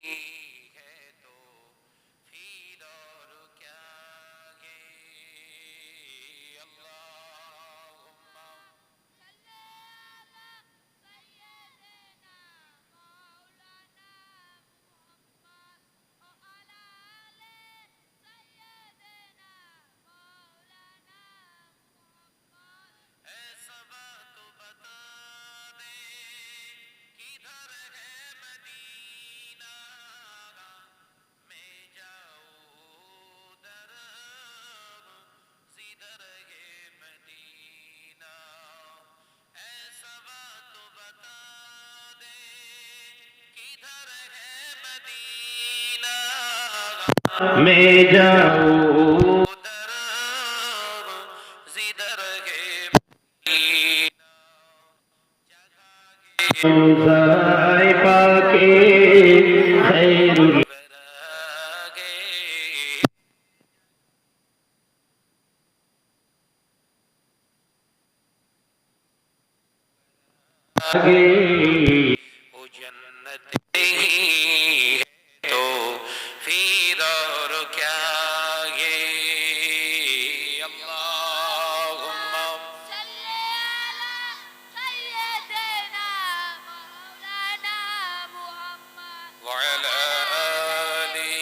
है तो फिर और क्या है। अल्लाहुम्मा ऐसा बात तो बता दे किधर है मदीना, मैं जाऊं उधर जिधर है मदीना। ऐसा बात तो बता दे किधर है मदीना, मैं जाऊं उधर जिधर है रोज़ाए पाके खैरुल वरागे। वो जन्नत ही है तो फिर और क्या ये। अल्लाहुम्मा वअला आली।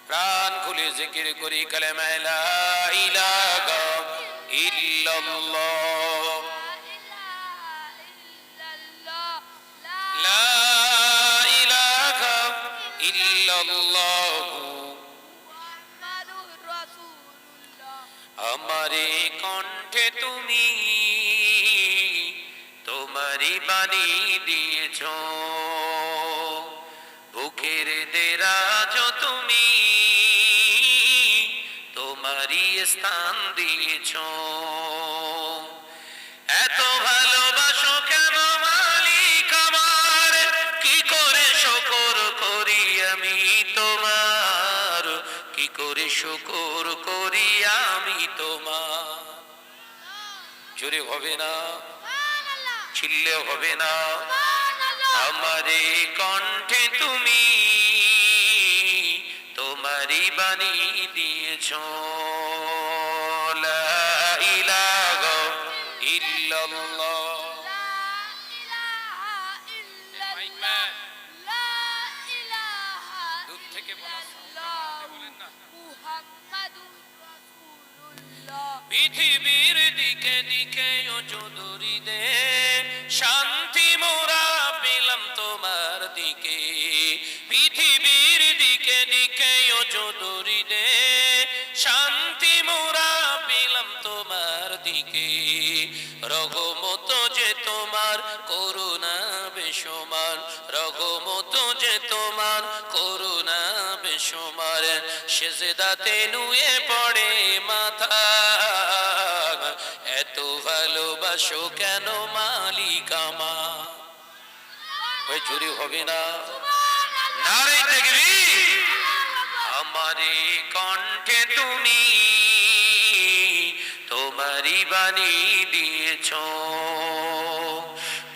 প্রাণ খুলে জিকির করি কালেমা লা ইলাহা ইল্লাল্লাহ, লা ইলাহা ইল্লাল্লাহ। আমারে কণ্ঠে তুমি তোমারি বাণী দিয়েছ, বুকের দেরাজ তুমি তোমারি স্থান দিয়েছ। এত ভালোবাসো কেন মালিক আমার, কি করে শুকর করি আমি তোমার, কি করে শুকর করি আমি তোমার। জোরে হবে না, চিল্লে হবে না। আমারে কণ্ঠে তুমি তোমারি বাণী দিয়েছ, লা ইলাহা ইল্লাল্লাহ। দূর থেকে বলেন না। পৃথিবীর দিকে দিকে ও চৌধুরী দে, শান্তি মোরা পেলাম তোমার দিকে। পৃথিবীর দিকে দিকে ও চৌধুরী দে, শান্তি মোরা পেলাম তোমার দিকে। রহমত যে তোমার করুণা বেসমান, রহমত যে তোমার করুণা বেসমান। সেজদাতে নুয়ে পড়ে মাথা, এত ভালোবাসো কেন মালিক আমার। ওই চুরি হবে না, নারে তাকবীর। আমারে কণ্ঠে তুমি তোমারি বাণী দিয়েছ,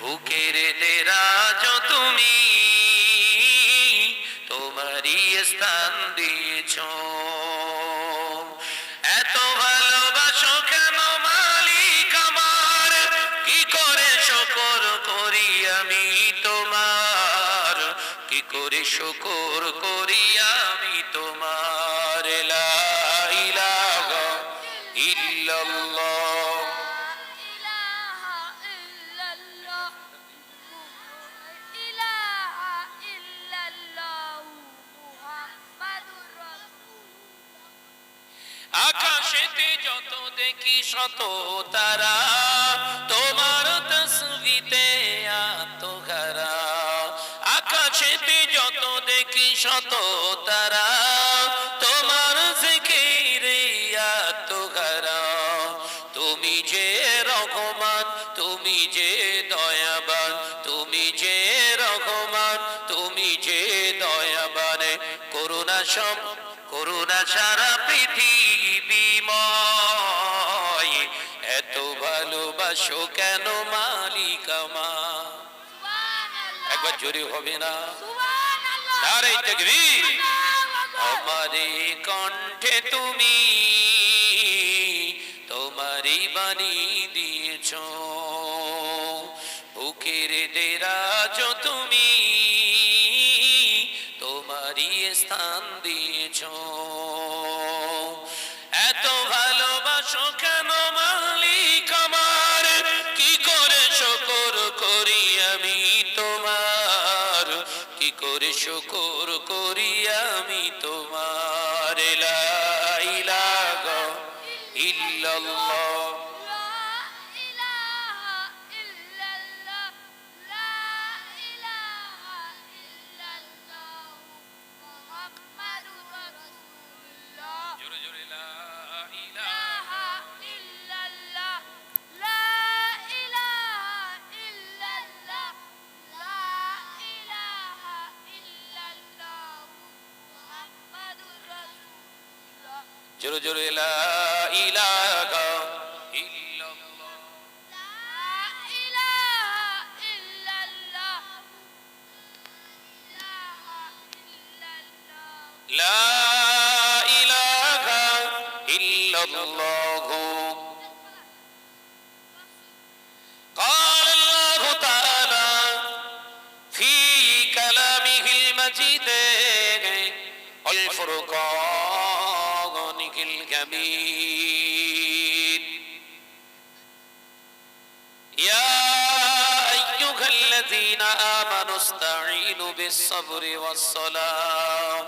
বুকের দেরাজ তুমি তোমারি স্থান দিয়েছ। এত ভালোবাসো কেন মালিক আমার, কি করে শুকর করি আমি তোমার, কি করে শুকর করি আমি তোমার। লা ইলাহা ইল্লাল্লাহ। আকাশেতে যত দেখি শত তারা, তোমার তসবিতে আত্মহারা। আকাশেতে যত দেখি শত তারা, তোমার জিকিরে আত্মহারা। তুমি যে রহমান, তুমি যে দয়াবান, তুমি যে রহমান, তুমি যে দয়াবান। করুণা সব করুণা সারা পৃথিবীময়, এত ভালোবাসা ভালোবাসো কেন মালিক আমার? একবার জোরে হবে না? নারে তাকবীর। আমারে কণ্ঠে তুমি তোমারই বাণী দিয়েছ, বুকের দেরাজ তুমি তোমারই স্থান দিয়েছ। এত ভালোবাসো কেন মালিক আমার? কি করে শুকর করি আমি তোমার, কি করে শুকর করি আমি তোমার। লা ইলাহা ইল্লাল্লাহ। জোরে জোরে লা ইলাহা। জোরে জোরে লা ইলাহা ইল্লাল্লাহ। লা ইলাহা ইল্লাল্লাহ। قال الله تعالى في كلامه المجيد والفرقان الحميد: يا أيها الذين آمنوا استعينوا بالصبر والصلاة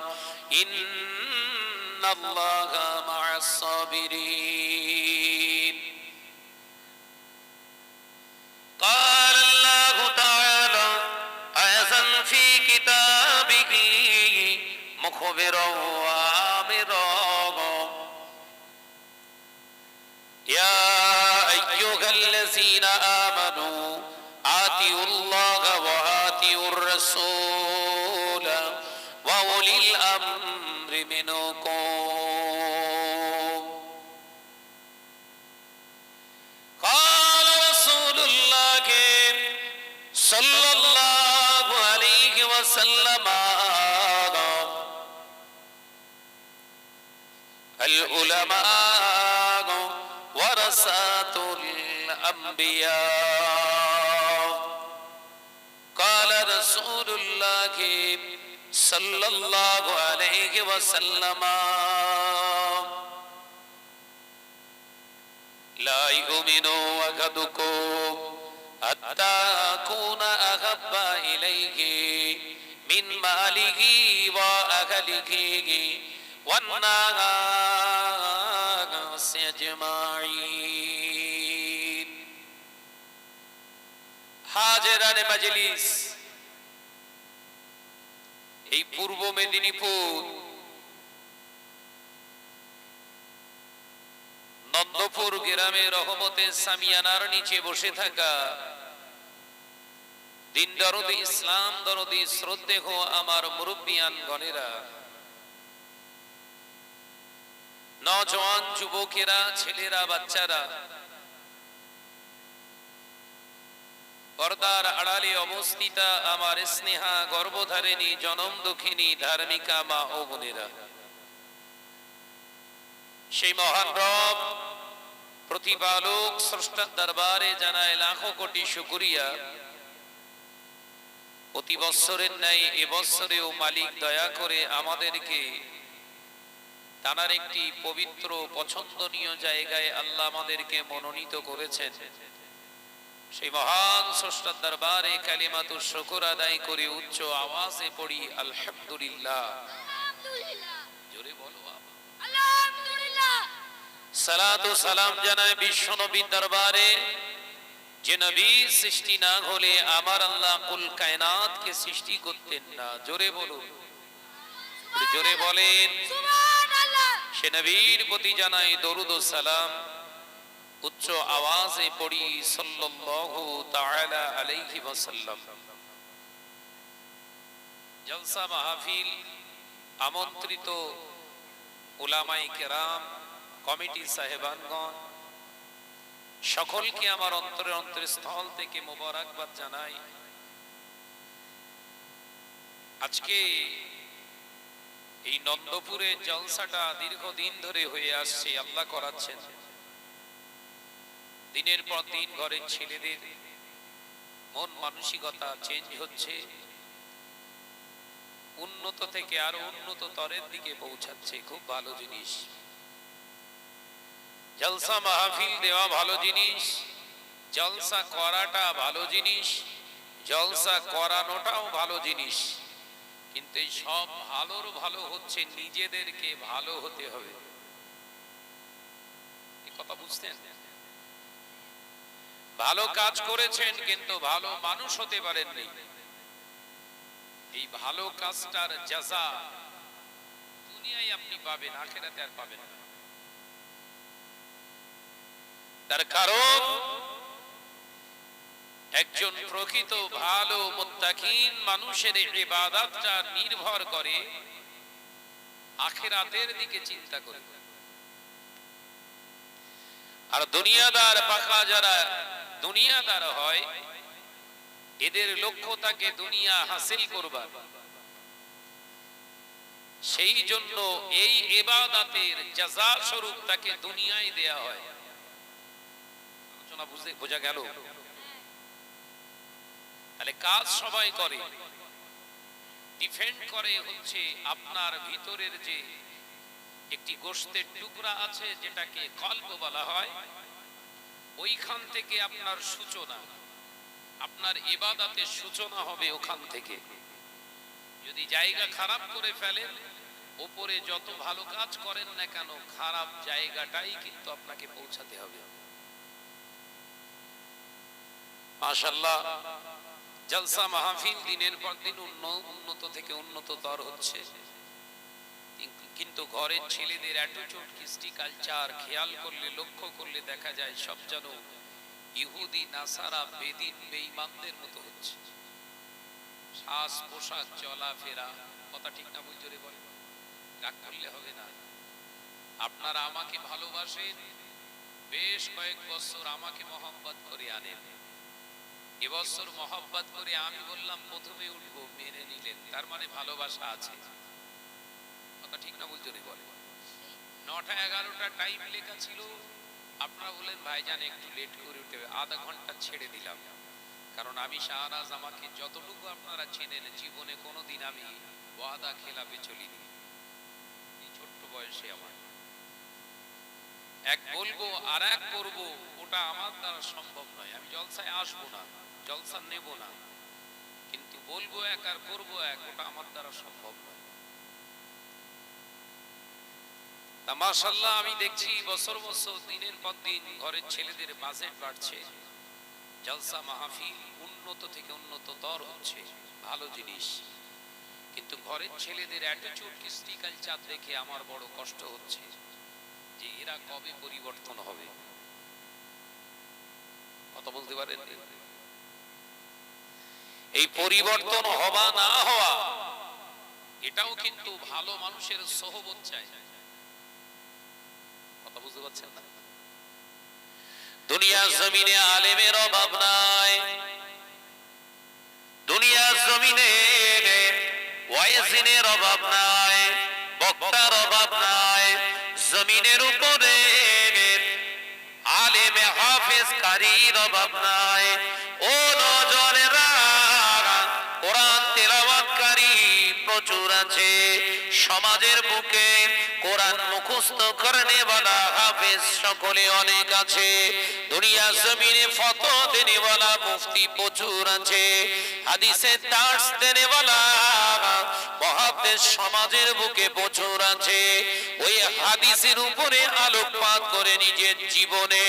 إن الله مع الصابرين. قال الله تعالى أيضا في كتابه مخبرا وآمرا: يا أيها الذين آمنوا آتوا الله وآتوا الرسول وأولي الأمر منكم. قال رسول الله صلى الله عليه وسلم: العلماء ورثة الأنبياء. قال رسول الله صلى الله عليه وسلم: لا يؤمن أحدكم حتى أكون أحب إليه من ماله وأهله والناس أجمعين. হাজেরানে মজলিস, এই পূর্ব মেদিনীপুর নন্দপুর গ্রামে রহমতের সামিয়ানার নিচে বসে থাকা দিন দরদি, ইসলাম দরদি, শ্রদ্ধেয় আমার মুরব্বিয়ান গণেরা, নওজওয়ান যুবকেরা, ছেলেরা, বাচ্চারা, পর্দার আড়ালে অবস্থিতা আমার স্নেহা গর্ভধারিণী জনম দুঃখিনী ধার্মিকা মা ও বোনেরা, সেই মহান রব প্রতিপালক স্রষ্টার দরবারে জানায় লাখো কোটি শুকরিয়া। প্রতি বৎসরের ন্যায় এবৎসরেও মালিক দয়া করে আমাদেরকে তানার একটি পবিত্র পছন্দনীয় জায়গায় আল্লাহ আমাদেরকে মনোনীত করেছেন। সেই মহান স্রষ্টার দরবারে কালিমাতুর শুকর আদায় করে উচ্চ আওয়াজে পড়ি আলহামদুলিল্লাহ। জোরে বলো আলহামদুলিল্লাহ। সালাত ও সালাম জানায় বিশ্ব নবীর দরবারে, যে নবী সৃষ্টি না হলে আমার আল্লাহ কুল কায়নাতকে সৃষ্টি করতেন না। জোরে বলো, জোরে বলেন সুবহানাল্লাহ। সে নবীর প্রতি জানাই দরুদ ও সালাম, উচ্চ আওয়াজে পড়ি সাল্লাল্লাহু তাআলা আলাইহি ওয়াসাল্লাম। জলসা মাহফিল, আমন্ত্রিত উলামায়ে কেরাম, কমিটি সাহেবানগণ, সকলকে আমার অন্তরের স্থল থেকে মোবারকবাদ জানাই। আজকে এই নন্দপুরে জলসাটা দীর্ঘদিন ধরে হয়ে আসছে, আল্লাহ করাচ্ছেন। দিনের পর দিন ঘরের ছেলেদের মন মানসিকতা চেঞ্জ হচ্ছে, উন্নত থেকে আরো উন্নত তরের দিকে পৌঁছাচ্ছে। খুব ভালো জিনিস। জলসা মাহফিল দেওয়া ভালো জিনিস, জলসা করাটা ভালো জিনিস, জলসা করানোটাও ভালো জিনিস। কিন্তু এই সব ভালোর ভালো হচ্ছে নিজেদেরকে ভালো হতে হবে। এই কথা বুঝতেন? ভালো কাজ করেছেন কিন্তু ভালো মানুষ হতে পারেননি। এই ভালো কাজটার জাযা দুনিয়ায় আপনি পাবেন, আখিরাতে আর পাবেন না। তার কারণ একজন প্রকৃত ভালো মুত্তাকিন মানুষের ইবাদতটা নির্ভর করে আখিরাতের দিকে চিন্তা করে। আর দুনিয়াদার পাকা যারা দুনিয়াদার হয়, এদের লক্ষ্য থাকে দুনিয়া হাসিল করবার। সেই জন্য এই ইবাদতের জাযা স্বরূপ তাকে দুনিয়ায় দেয়া হয়। আলোচনা বোঝা গেল? তাহলে কাজ সবাই করে, ডিফেন্ড করে হচ্ছে আপনার ভিতরের যে একটি গোশতের টুকরা আছে যেটাকে কলব বলা হয়, ওইখান থেকে আপনার সূচনা, আপনার ইবাদতের সূচনা হবে ওখান থেকে। যদি জায়গা খারাপ করে ফেলেন, উপরে যত ভালো কাজ করেন না কেন, খারাপ জায়গাটাই কিন্তু আপনাকে পৌঁছাতে হবে। মাশাআল্লাহ, জলসা মাহফিল দিনের পর দিন উন্নত থেকে উন্নততর হচ্ছে। কিন্তু ঘরের ছেলেদের অ্যাটিটিউড, কৃষ্টি, কালচার খেয়াল করলে, লক্ষ্য করলে দেখা যায় সব যেন ইহুদি, নাসারা, বেদিন, বেঈমানদের মতো হচ্ছে। শ্বাস পোশাক, চলাফেরা, কথা ঠিক না বুঝ জোরে বলে? রাগ করলে হবে না। আপনারা আমাকে ভালোবাসেন, বেশ কয়েক বছর আমাকে মহব্বত করে আনেন। এবছর মহব্বত করে আমি বললাম প্রথমে উঠবো, মেনে নিলেন, তার মানে ভালোবাসা আছে। কথা ঠিক না বুঝ জোরে বলে? 9টা 11টা টাইম লেখা ছিল, আপনারা বলেন ভাইজান একটু লেট করে উঠে, আধা ঘন্টা ছেড়ে দিলাম। কারণ আমি শাহনাজ, আমাকে যতটুকু আপনারা চেনেন, জীবনে কোনোদিন আমি ওয়াদা খেলাপে চলিনি। এই ছোট্ট বয়সে আমার এক বলবো আর এক করবো, ওটা আমার দ্বারা সম্ভব নয়। আমি জলসায় আসবো না, জলসা নেব না, কিন্তু বলবো এক আর করবো এক, ওটা আমার দ্বারা সম্ভব নয়। তা মাশাআল্লাহ, আমি দেখছি বছর বছর দিনের পর দিন ঘরের ছেলেদের বাজেট বাড়ছে, জলসা মাহফিল উন্নত থেকে উন্নততর হচ্ছে, ভালো জিনিস। কিন্তু ঘরের ছেলেদের অ্যাটিটিউড, কৃষ্টি, কালচার দেখে আমার বড় কষ্ট হচ্ছে যে এরা কবে পরিবর্তন হবে। কথা বলতে পারেন? এই পরিবর্তন হওয়া না হওয়া, এটাও কিন্তু ভালো মানুষের সহবত চাই। কথা বুঝতে পারছেন না? দুনিয়া জমিনে আলেমের অভাব নাই, দুনিয়া জমিনে ওয়াইজিনের অভাব নাই, বক্তার অভাব নাই। জমিনের উপরে আলেমে হাফেজ কারীর অভাব নাই। ও নজরেরা, কোরআন তেলাওয়াতকারী প্রচুর আছে সমাজের বুকে। কোরআন মুখস্থ করনে ওয়ালা হাফেজ সকলে অনেক আছে। দুনিয়া জমিনে ফতোয়া দেনে ওয়ালা মুফতি প্রচুর আছে। হাদিসের দার্স দেনে ওয়ালা মুহাদ্দিস সমাজের বুকে প্রচুর আছে। ওই হাদিসের উপরে আলোকপাত করে নিজের জীবনে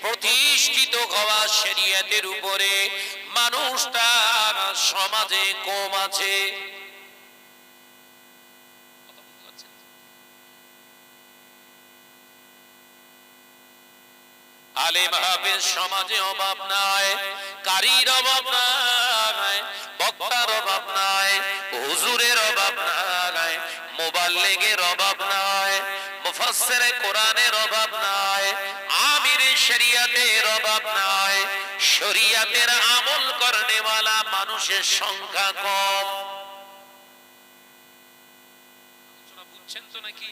প্রতিষ্ঠিত হওয়া শরীয়তের উপরে মানুষটা সমাজে কম আছে। আলেম হাফেজ সমাজে অভাব নাই, কারীর অভাব নাই, বক্তার অভাব নাই, হুজুরের অভাব নাই, মুবাল্লিগের অভাব নাই, মুফাসসিরে কোরআনের অভাব নাই, আমিরে শরিয়াতের শরিয়াতের আমল করনেওয়ালা মানুষের সংখ্যা কম। বুঝছেন তো নাকি?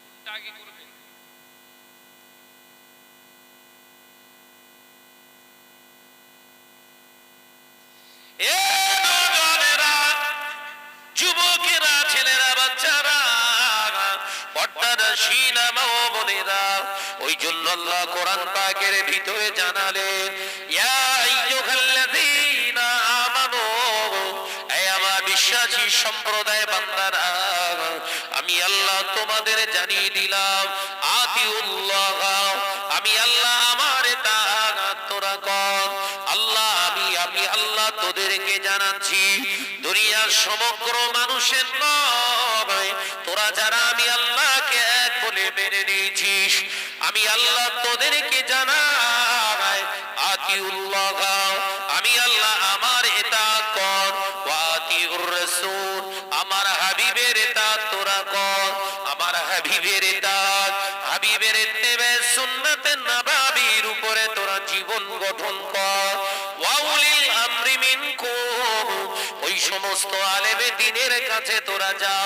কোনটা আগে করবেন? যুবকেরা, ছেলেরা, বাচ্চারা, পর্দানশীলা মা ও বোনেরা, ওই জন্য আল্লাহ কোরআন পাকের ভিতরে জানালেন, ইয়া আইয়ুহাল্লাযীনা আমানু, হে আমার বিশ্বাসী সম্প্রদায় বান্দারা, আমি আল্লাহ তোমাদের জানিয়ে দিলাম, আতিউল্লাহ, আমি আল্লাহ আমার ইতাআত তোরা কর। আল্লাহ আমি আল্লাহ তোদেরকে জানাচ্ছি, দুনিয়ার সমগ্র মানুষের নয়, তোরা যারা আমি আল্লাহকে এক বলে মেনে নিয়েছিস, আমি আল্লাহ তোদেরকে জানাই, আতিউল্লাহ, আমি আল্লাহ আমার ইতাআত কর, ওয়া আতিউর রাসূল, আমার হাবিবের ইতাআত তোরা কর। আমার হাবিবের ইতাআত, হাবিবের ইত্তেবা সুন্নাতে নববীর উপরে তোরা জীবন গঠন কর। ওয়া উলিল আমরি মিনকুম, ওই সমস্ত আলেমে দ্বীনের কাছে তোরা যা,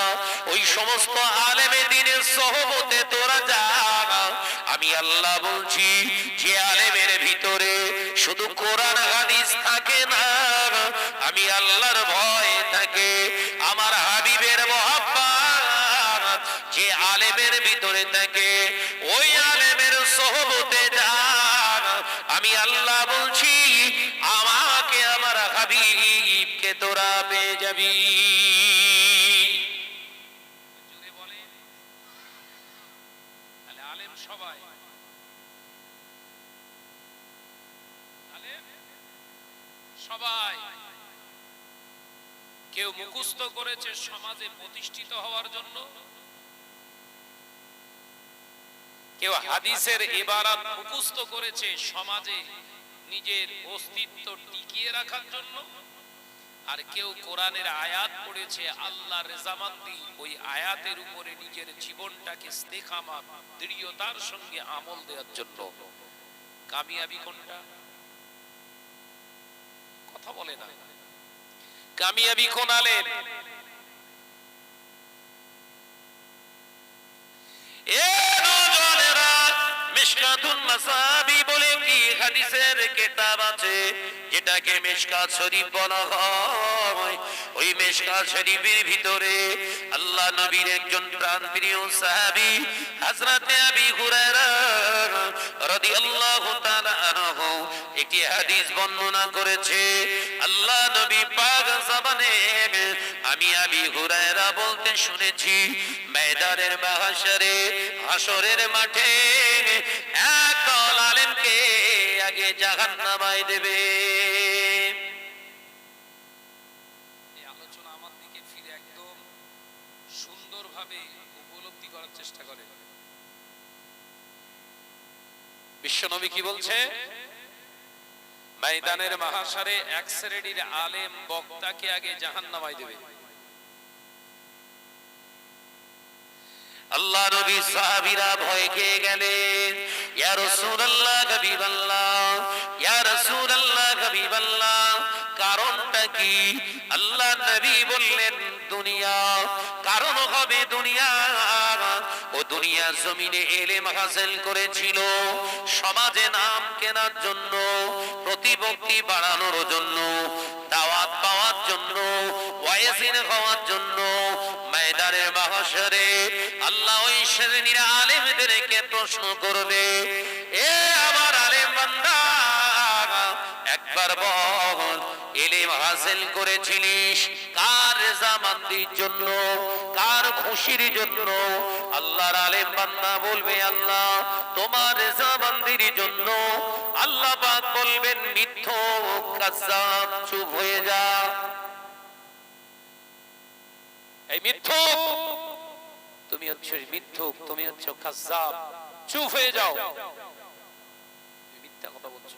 ওই সমস্ত আলেমে দ্বীনের সোহবতে তোরা যা। আমি আল্লাহ বলছি, যে আলেমের ভিতরে শুধু কোরআন হাদিস থাকে না, আমি আল্লাহর ভয় থাকে, আমার হাবিবের মহব্বত যে আলেমের ভিতরে থাকে, ওই আলেমের সোহবতে যা। আমি আল্লাহ বলছি, আমাকে আমার হাবিবকে তোরা পেয়ে যাবি। জোরে বলে, তাহলে আলেম সবাই, আলেম সবাই। কেউ মুখস্থ করেছে সমাজে প্রতিষ্ঠিত হওয়ার জন্য, কেউ হাদিসের ইবারত মুখস্থ করেছে সমাজে নিজের অস্তিত্ব টিকিয়ে রাখার জন্য, আর কেউ কোরআনের আয়াত পড়েছে আল্লাহর রেজামন্দি, ওই আয়াতের উপরে নিজের জীবনটাকে ইস্তেকামাত, দৃঢ়তার সঙ্গে আমল দেওয়ার জন্য। কামিয়াবি কোনটা? কথা বলে না। কামিয়াবি কোন আলেম? মিশকাতুন মাসাবি বলে কি হাদিসের কিতাব আছে, যেটাকে মিশকাত শরীফ বলা হয়। ওই মিশকাত শরীফের ভিতরে আল্লাহ নবীর একজন প্রাণপ্রিয় সাহাবী হযরতে আবি হুরায়রা রাদিয়াল্লাহু তাআলা আনহু একটি হাদিস বর্ণনা করেছে। আল্লাহ নবী পাক জবানে আমি আবি হুরায়রা বলতে শুনেছি, ময়দানের মাহশরে, হাসরের মাঠে একদল আলেমকে আগে জাহান্নামায় দেবে। এই আলোচনা আমার দিকে ফিরে একদম সুন্দরভাবে উপলব্ধি করার চেষ্টা করে। বিশ্বনবী কি বলছে? ময়দানের মাহশরে এক শ্রেণীর আলেম বক্তাকে আগে জাহান্নামায় দেবে। আল্লাহ নবী সাহাবীরা ভয় খেয়ে গেলেন, ইয়া রাসূলুল্লাহ, হাবিবাল্লাহ, ইয়া রাসূলুল্লাহ, হাবিবাল্লাহ, কারণটা কি? আল্লাহ নবী বললেন, দুনিয়া। কারণ হবে দুনিয়া। ও দুনিয়া জমিনে ইলম হাসিল করেছিল সমাজে নাম কেনার জন্য, প্রতিপত্তি বাড়ানোর জন্য, দাওয়াত পাওয়ার জন্য, ওয়াইজিন হওয়ার জন্য। ময়দানের মাহশরে আল্লাহ ওই শ্রেণীর আলেমদেরকে প্রশ্ন করবে, এ আমার আলেম বান্দা, একবার বল ইলম হাসিল করেছিলিস কার রেজামন্দির জন্য, কার খুশির জন্য? আল্লাহর আলেম বান্দা বলবে, আল্লাহ তোমার রেজামন্দির জন্য। আল্লাহ পাক বলবেন, মিথ্যুক, কাযযাব, চুপ হয়ে যা। এই মিথ্যুক, তুমি হচ্ছে মিথ্যুক, তুমি হচ্ছে কাযযাব, চুপ হয়ে যাও, মিথ্যা কথা বলছো।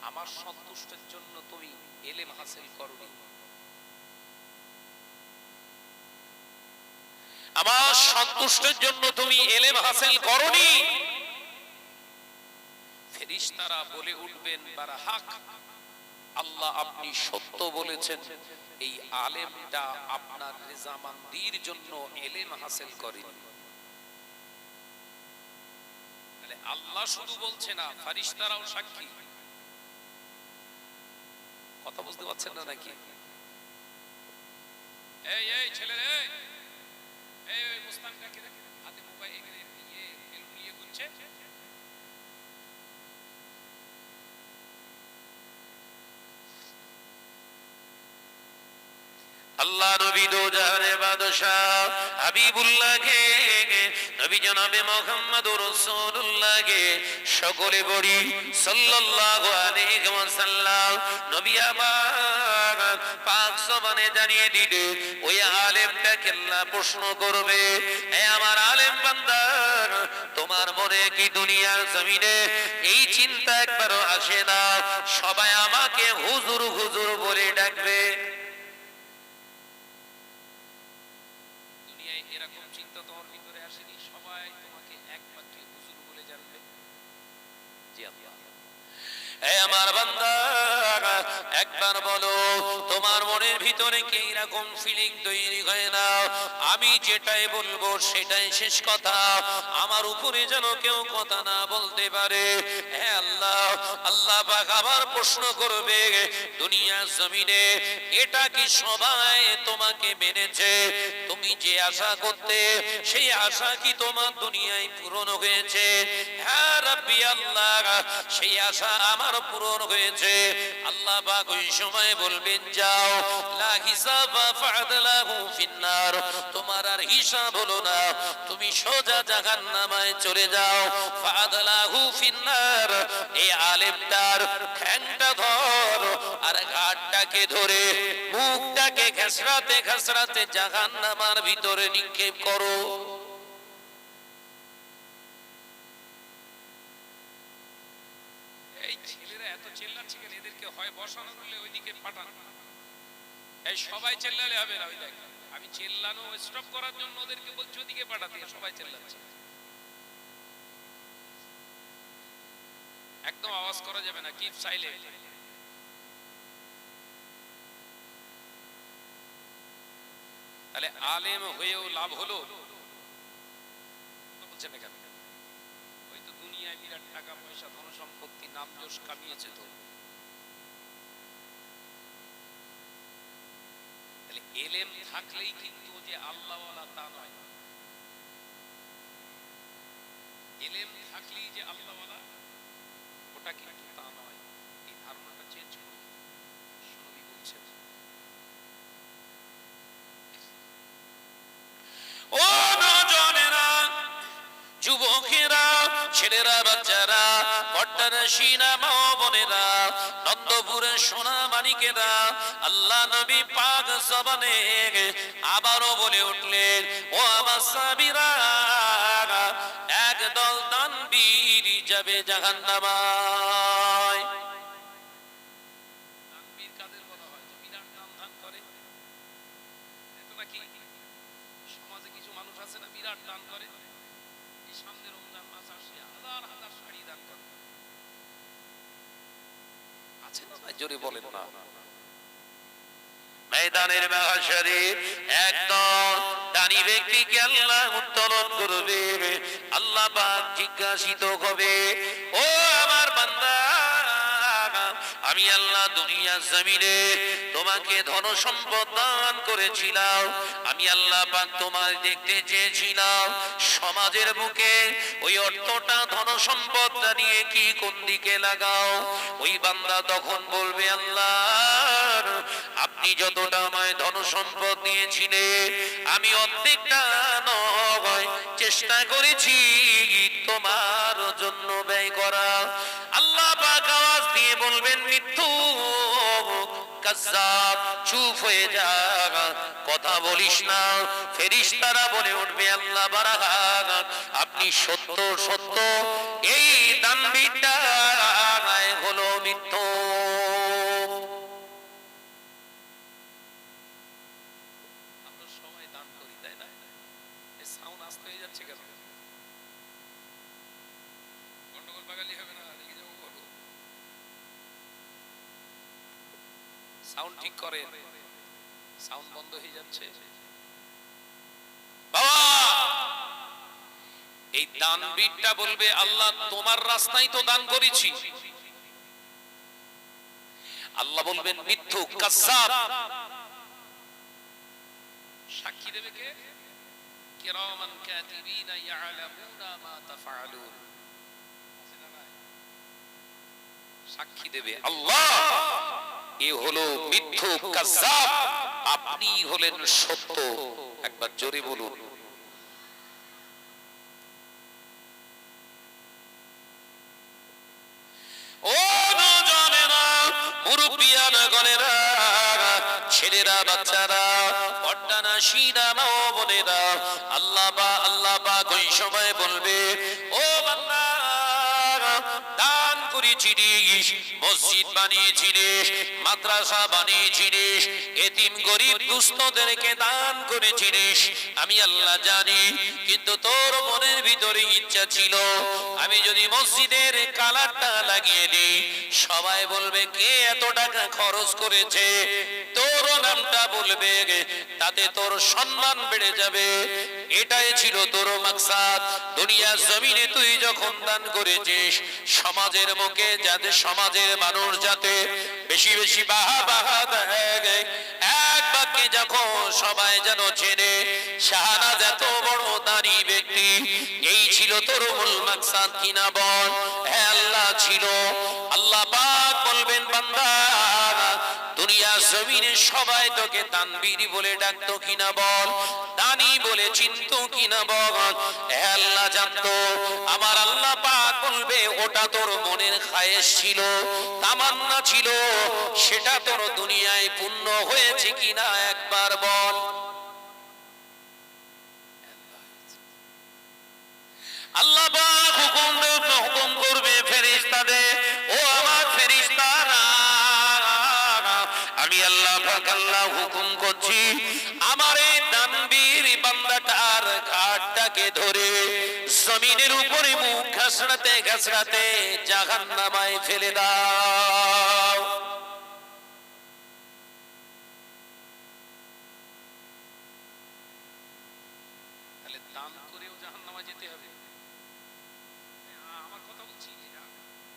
আমার সন্তুষ্টের জন্য তুমি ইলম হাসিল করনি, আমার সন্তুষ্টের জন্য তুমি ইলম হাসিল করনি। ফেরেশতারা বলে উঠবেন বারহাক, আল্লাহ আপনি সত্য বলেছেন, এই আলেমটা আপনার রেজামান্দির জন্য ইলম হাসিল করেনি। তাহলে আল্লাহ শুধু বলছে না, ফেরেশতারাও সাক্ষী। কথা বুঝতে পারছেন না নাকি? এই এই ছেলে রে, এই ওই মুস্তানটাকে হাতে মোবাইল নিয়ে বেলুন নিয়ে ঘুরছে। আল্লাহ নবী দো জাহানের বাদশাহ হাবিবুল্লাহকে, নবী জনাবে মুহাম্মদুর রাসূলুল্লাহকে সকলে বলি সাল্লাল্লাহু আলাইহি ওয়াসাল্লাম। নবী আমার পাক জবানে জানিয়ে দিলে ওই আলেমটাকে আল্লাহ প্রশ্ন করবে, হে আমার আলেম বান্দা, তোমার মনে কি দুনিয়ার জমিনে এই চিন্তা একবারও আসে না সবাই আমাকে হুজুর হুজুর বলে ডাকবে? এরকম চিন্তা তোমার ভিতরে আসেনি সবাই তোমাকে একমাত্র হুজুর বলে জানবে? জি আল্লাহ। হে আমার বান্দা, একবার বলো তোমার মনের ভিতরে কি এরকম ফিলিং তৈরি হয় না, আমি যেটাই বলবো সেটাই শেষ কথা, আমার উপরে যেন কেউ কথা না বলতে পারে? হে আল্লাহ, আল্লাহ পাক আবার প্রশ্ন করবে, দুনিয়ার জমিনে এটা কি সবাই তোমাকে মেনেছে? তুমি যে আশা করতে সেই আশা কি তোমার দুনিয়ায় পূরণ হয়েছে? হ্যাঁ রাব্বি আল্লাহ, সেই আশা আমার পূরণ হয়েছে। আল্লাহ পাক ওই সময় বলবেন, যাও লা হিসাবা ফাদলাহু ফিন্নার, তোমার আর হিসাব হলো না, তুমি সোজা জাহান্নামে চলে যাও। ফাদলাহু ফিন্নার, এই আলেমটার ঠ্যাংটা ধর আর ঘাটটাকে ধরে মুখটাকে ঘেঁষড়াতে ঘেঁষড়াতে জাহান্নামের ভিতরে নিক্ষেপ করো। এই ছেলেরা এত চিল্লাচ্ছে কেন? এদেরকে হয় বসানো হলে ওইদিকে পাঠান। এই সবাই চিল্লালে হবে না। ওই দেখ, আমি চিল্লানো স্টপ করার জন্য ওদেরকে বলছি ওইদিকে পাঠাতে, সবাই চিল্লাচ্ছে। একদম আওয়াজ করা যাবে না, কিপ সাইলেন্ট। তাহলে আলেম হয়েও লাভ হলো? বলছেন না কেন? ওই তো দুনিয়ায় বিরাট টাকা পয়সা ধন সম্পত্তি নাম যশ কামিয়েছে। তো তাহলে এলেম থাকলেই কিন্তু যে আল্লাহওয়ালা তা নয়। এলেম থাকলেই যে আল্লাহওয়ালা ওটা কিন্তু তা নয়। এই ধারণাটা চেঞ্জ করুন। নবী বলছেন, ও নওজওয়ানেরা, যুবকেরা, ছেলেরা, বাচ্চারা, পর্দানশীনা মা বোনেরা, নন্দপুরের সোনা মানিকেরা, আল্লাহ নবী পাক জবানে আবারও বলে উঠলেন, ও আমার সাহাবীরা, একদল দানবীর যাবে জাহান্নামায়। দানবীর কাদের বলা হয়? যে বিরাট দান ধান করে, এত নাকি সমাজে কিছু মানুষ আছে না বিরাট দান করে? এই সামনে রমজান মাস আসছে, হাজার হাজার শাড়ি দান করে, আছে না? জোরে বলেন না। ময়দানের মাহশরে একদল দানি ব্যক্তিকে আল্লাহ উত্তোলন করবে। আল্লাহ পাক জিজ্ঞাসিত হবে, ও আমার বান্দা, আমি আল্লাহ দুনিয়ার জমিনে তোমাকে ধন সম্পদ দান করেছিলাম, আমি আল্লাহ পাক তোমায় দেখতে চেয়েছিলাম সমাজের বুকে ওই অর্থটা ধন সম্পদটা নিয়ে কি কোন দিকে লাগাও? ওই বান্দা তখন বলবে, আল্লাহ আপনি যতটা আমায় ধন সম্পদ দিয়েছিলেন আমি অর্ধেকটা নয় চেষ্টা করেছি তোমার জন্য ব্যয় করা। আল্লাহ পাক আওয়াজ দিয়ে বলবেন, মিথ্যুক, কাজ্জাব, চুপ হয়ে যা, কথা বলিস না। ফেরেশতারা বলে উঠবে, আল্লাহ বারাকাত, আপনি সত্য সত্য এই দানবীরটা হলো মিথ্যুক। আমরা সবাই দান করি, তাই না? এই সাউন্ড আসতে হয়ে যাচ্ছে কেন? গন্ডগোল বাগালি হবে না? দেখে যাবো সাউন্ড ঠিক করেন, সাউন্ড বন্ধ হয়ে যাচ্ছে। বাবা, এই দানবীরটা বলবে আল্লাহ তোমার রাস্তায় তো দান করেছি। আল্লাহ বলবেন মিথ্যুক, কাযযাব। সাক্ষী দেবে কে? কিরামান কাতিবিনা ইয়ালামুনা মা তাফআলুন। সাক্ষী দেবে আল্লাহ। এ হলো মিথ্যুক, কাযযাব, আপনি হলেন সত্য। একবার জোরে বলুন। ও নওজওয়ানেরা, মুরব্বিয়ানা গণেরা, ছেলেরা, বাচ্চারা, পর্দানাশীরা মা ও বোনেরা, আল্লাহ পাক ওই সময় বলবে ও বান্দা, দান করেছিস, মসজিদ বানিয়েছিস, মাদ্রাসা বানিয়েছিস, এতিম গরিব দুস্থদেরকে দান করেছিস, আমি আল্লাহ জানি। কিন্তু তোর মনের ভিতরে ইচ্ছা ছিল আমি যদি মসজিদের কালারটা লাগিয়ে দিই, সবাই বলবে কে এত টাকা খরচ করেছে, তোর নামটা বলবে, তাতে তোর সম্মান বেড়ে যাবে। এটাই ছিল তোর মাকসাদ। দুনিয়ার জমিনে তুই যখন দান করেছিস, সমাজের মুখে যাতে সমাজের মানুষ যাতে বেশি বেশি বাহা দেয়, এক বাক্যে যখন সবাই যেন চেনে শাহনাজ এত বড় দানি ব্যক্তি, এই ছিল তোর মূল মাকসাদ কিনা বল? হ্যাঁ আল্লাহ ছিল। আল্লাহ পাক বলবেন বান্দা, দুনিয়া জমিনে সবাই তোকে তানবীর বলে ডাকতো কিনা বল, দানি বলে চিনতো কিনা বল? হ্যাঁ আল্লাহ জানতো। আমার আল্লাহ পাক বলবে ওটা তোর মনের খায়েশ ছিল, তামান্না ছিল, সেটা তোর দুনিয়ায় পূর্ণ হয়েছে কিনা একবার বল। আল্লাহ পাক হুকুম করবে ফেরেশতাদের, ও আমার ফেরেশতারা, আমি আল্লাহ পাক হুকুম করছি আমার এই দানবীর বান্দাটার ঘাটটাকে ধরে জমিনের উপরে মুখ ঘাসড়াতে ঘাসড়াতে জাহান্নামায় ফেলে দাও। তাহলে দান করেও জাহান্নামায় যেতে হবে। আমার কথা বলছি,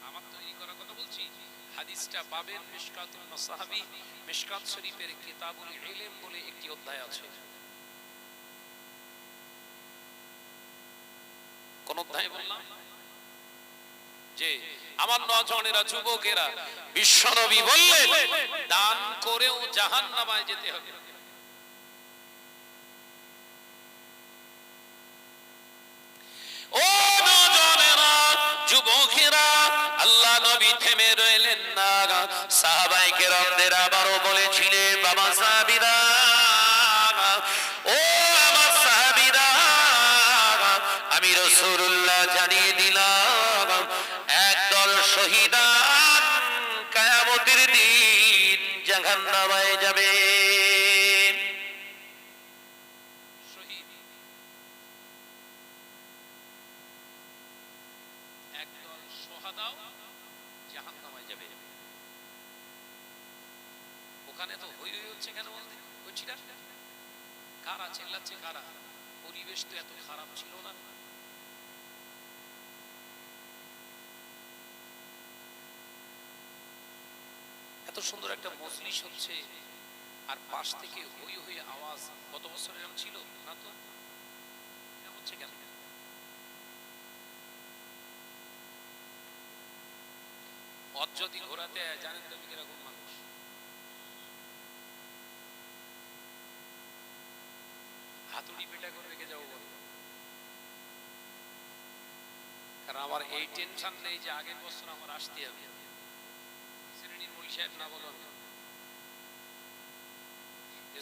আমার তৈরি করা কথা বলছি। হাদিসটা পাবেন মিশকাতুল মাসাহাবি, মিশকাত শরীফের কিতাবুল ইলম বলে একটি অধ্যায় আছে। কোন অধ্যায় বললাম? যে আমার নওজওয়ানেরা, যুবকেরা, বিশ্বনবী বললেন দান করেও জাহান্নামায় যেতে হবে। ও নওজওয়ানেরা, যুবকেরা, আল্লাহ নবী থেমে রইলেন না। সাহাবায়ে কেরামদের আবারও বলেছিলেন বাবা সাহাবীরা, ও আমার সাহাবীরা, আমি রাসূলুল্লাহ জানিয়ে দিলাম একদল শহীদান কিয়ামতের দিন জাহান্নামে যাবে। শহীদ একদল শহাদাও জাহান্নামে যাবে। ওখানে তো হই হই হচ্ছে কেন বলতে হচ্ছি না? কারা চিল্লাচ্ছে? কারা? পরিবেশ তো এত খারাপ ছিল না। এত সুন্দর একটা মজলিস হচ্ছে আর পাশ থেকে হই হই আওয়াজ। গত বছর এরকম ছিল না তো? কেমন হচ্ছে কেন? পথ যদি ঘোরাতে জানেন তো আমি কিরকম মানুষ। হাতুড়ি পেটা করে রেখে যাবো বলো। কারণ আমার এই টেনশন নেই যে আগের বছর আমার আসতে হবে। শ্রেণীর মূল সাহেব না বলুন,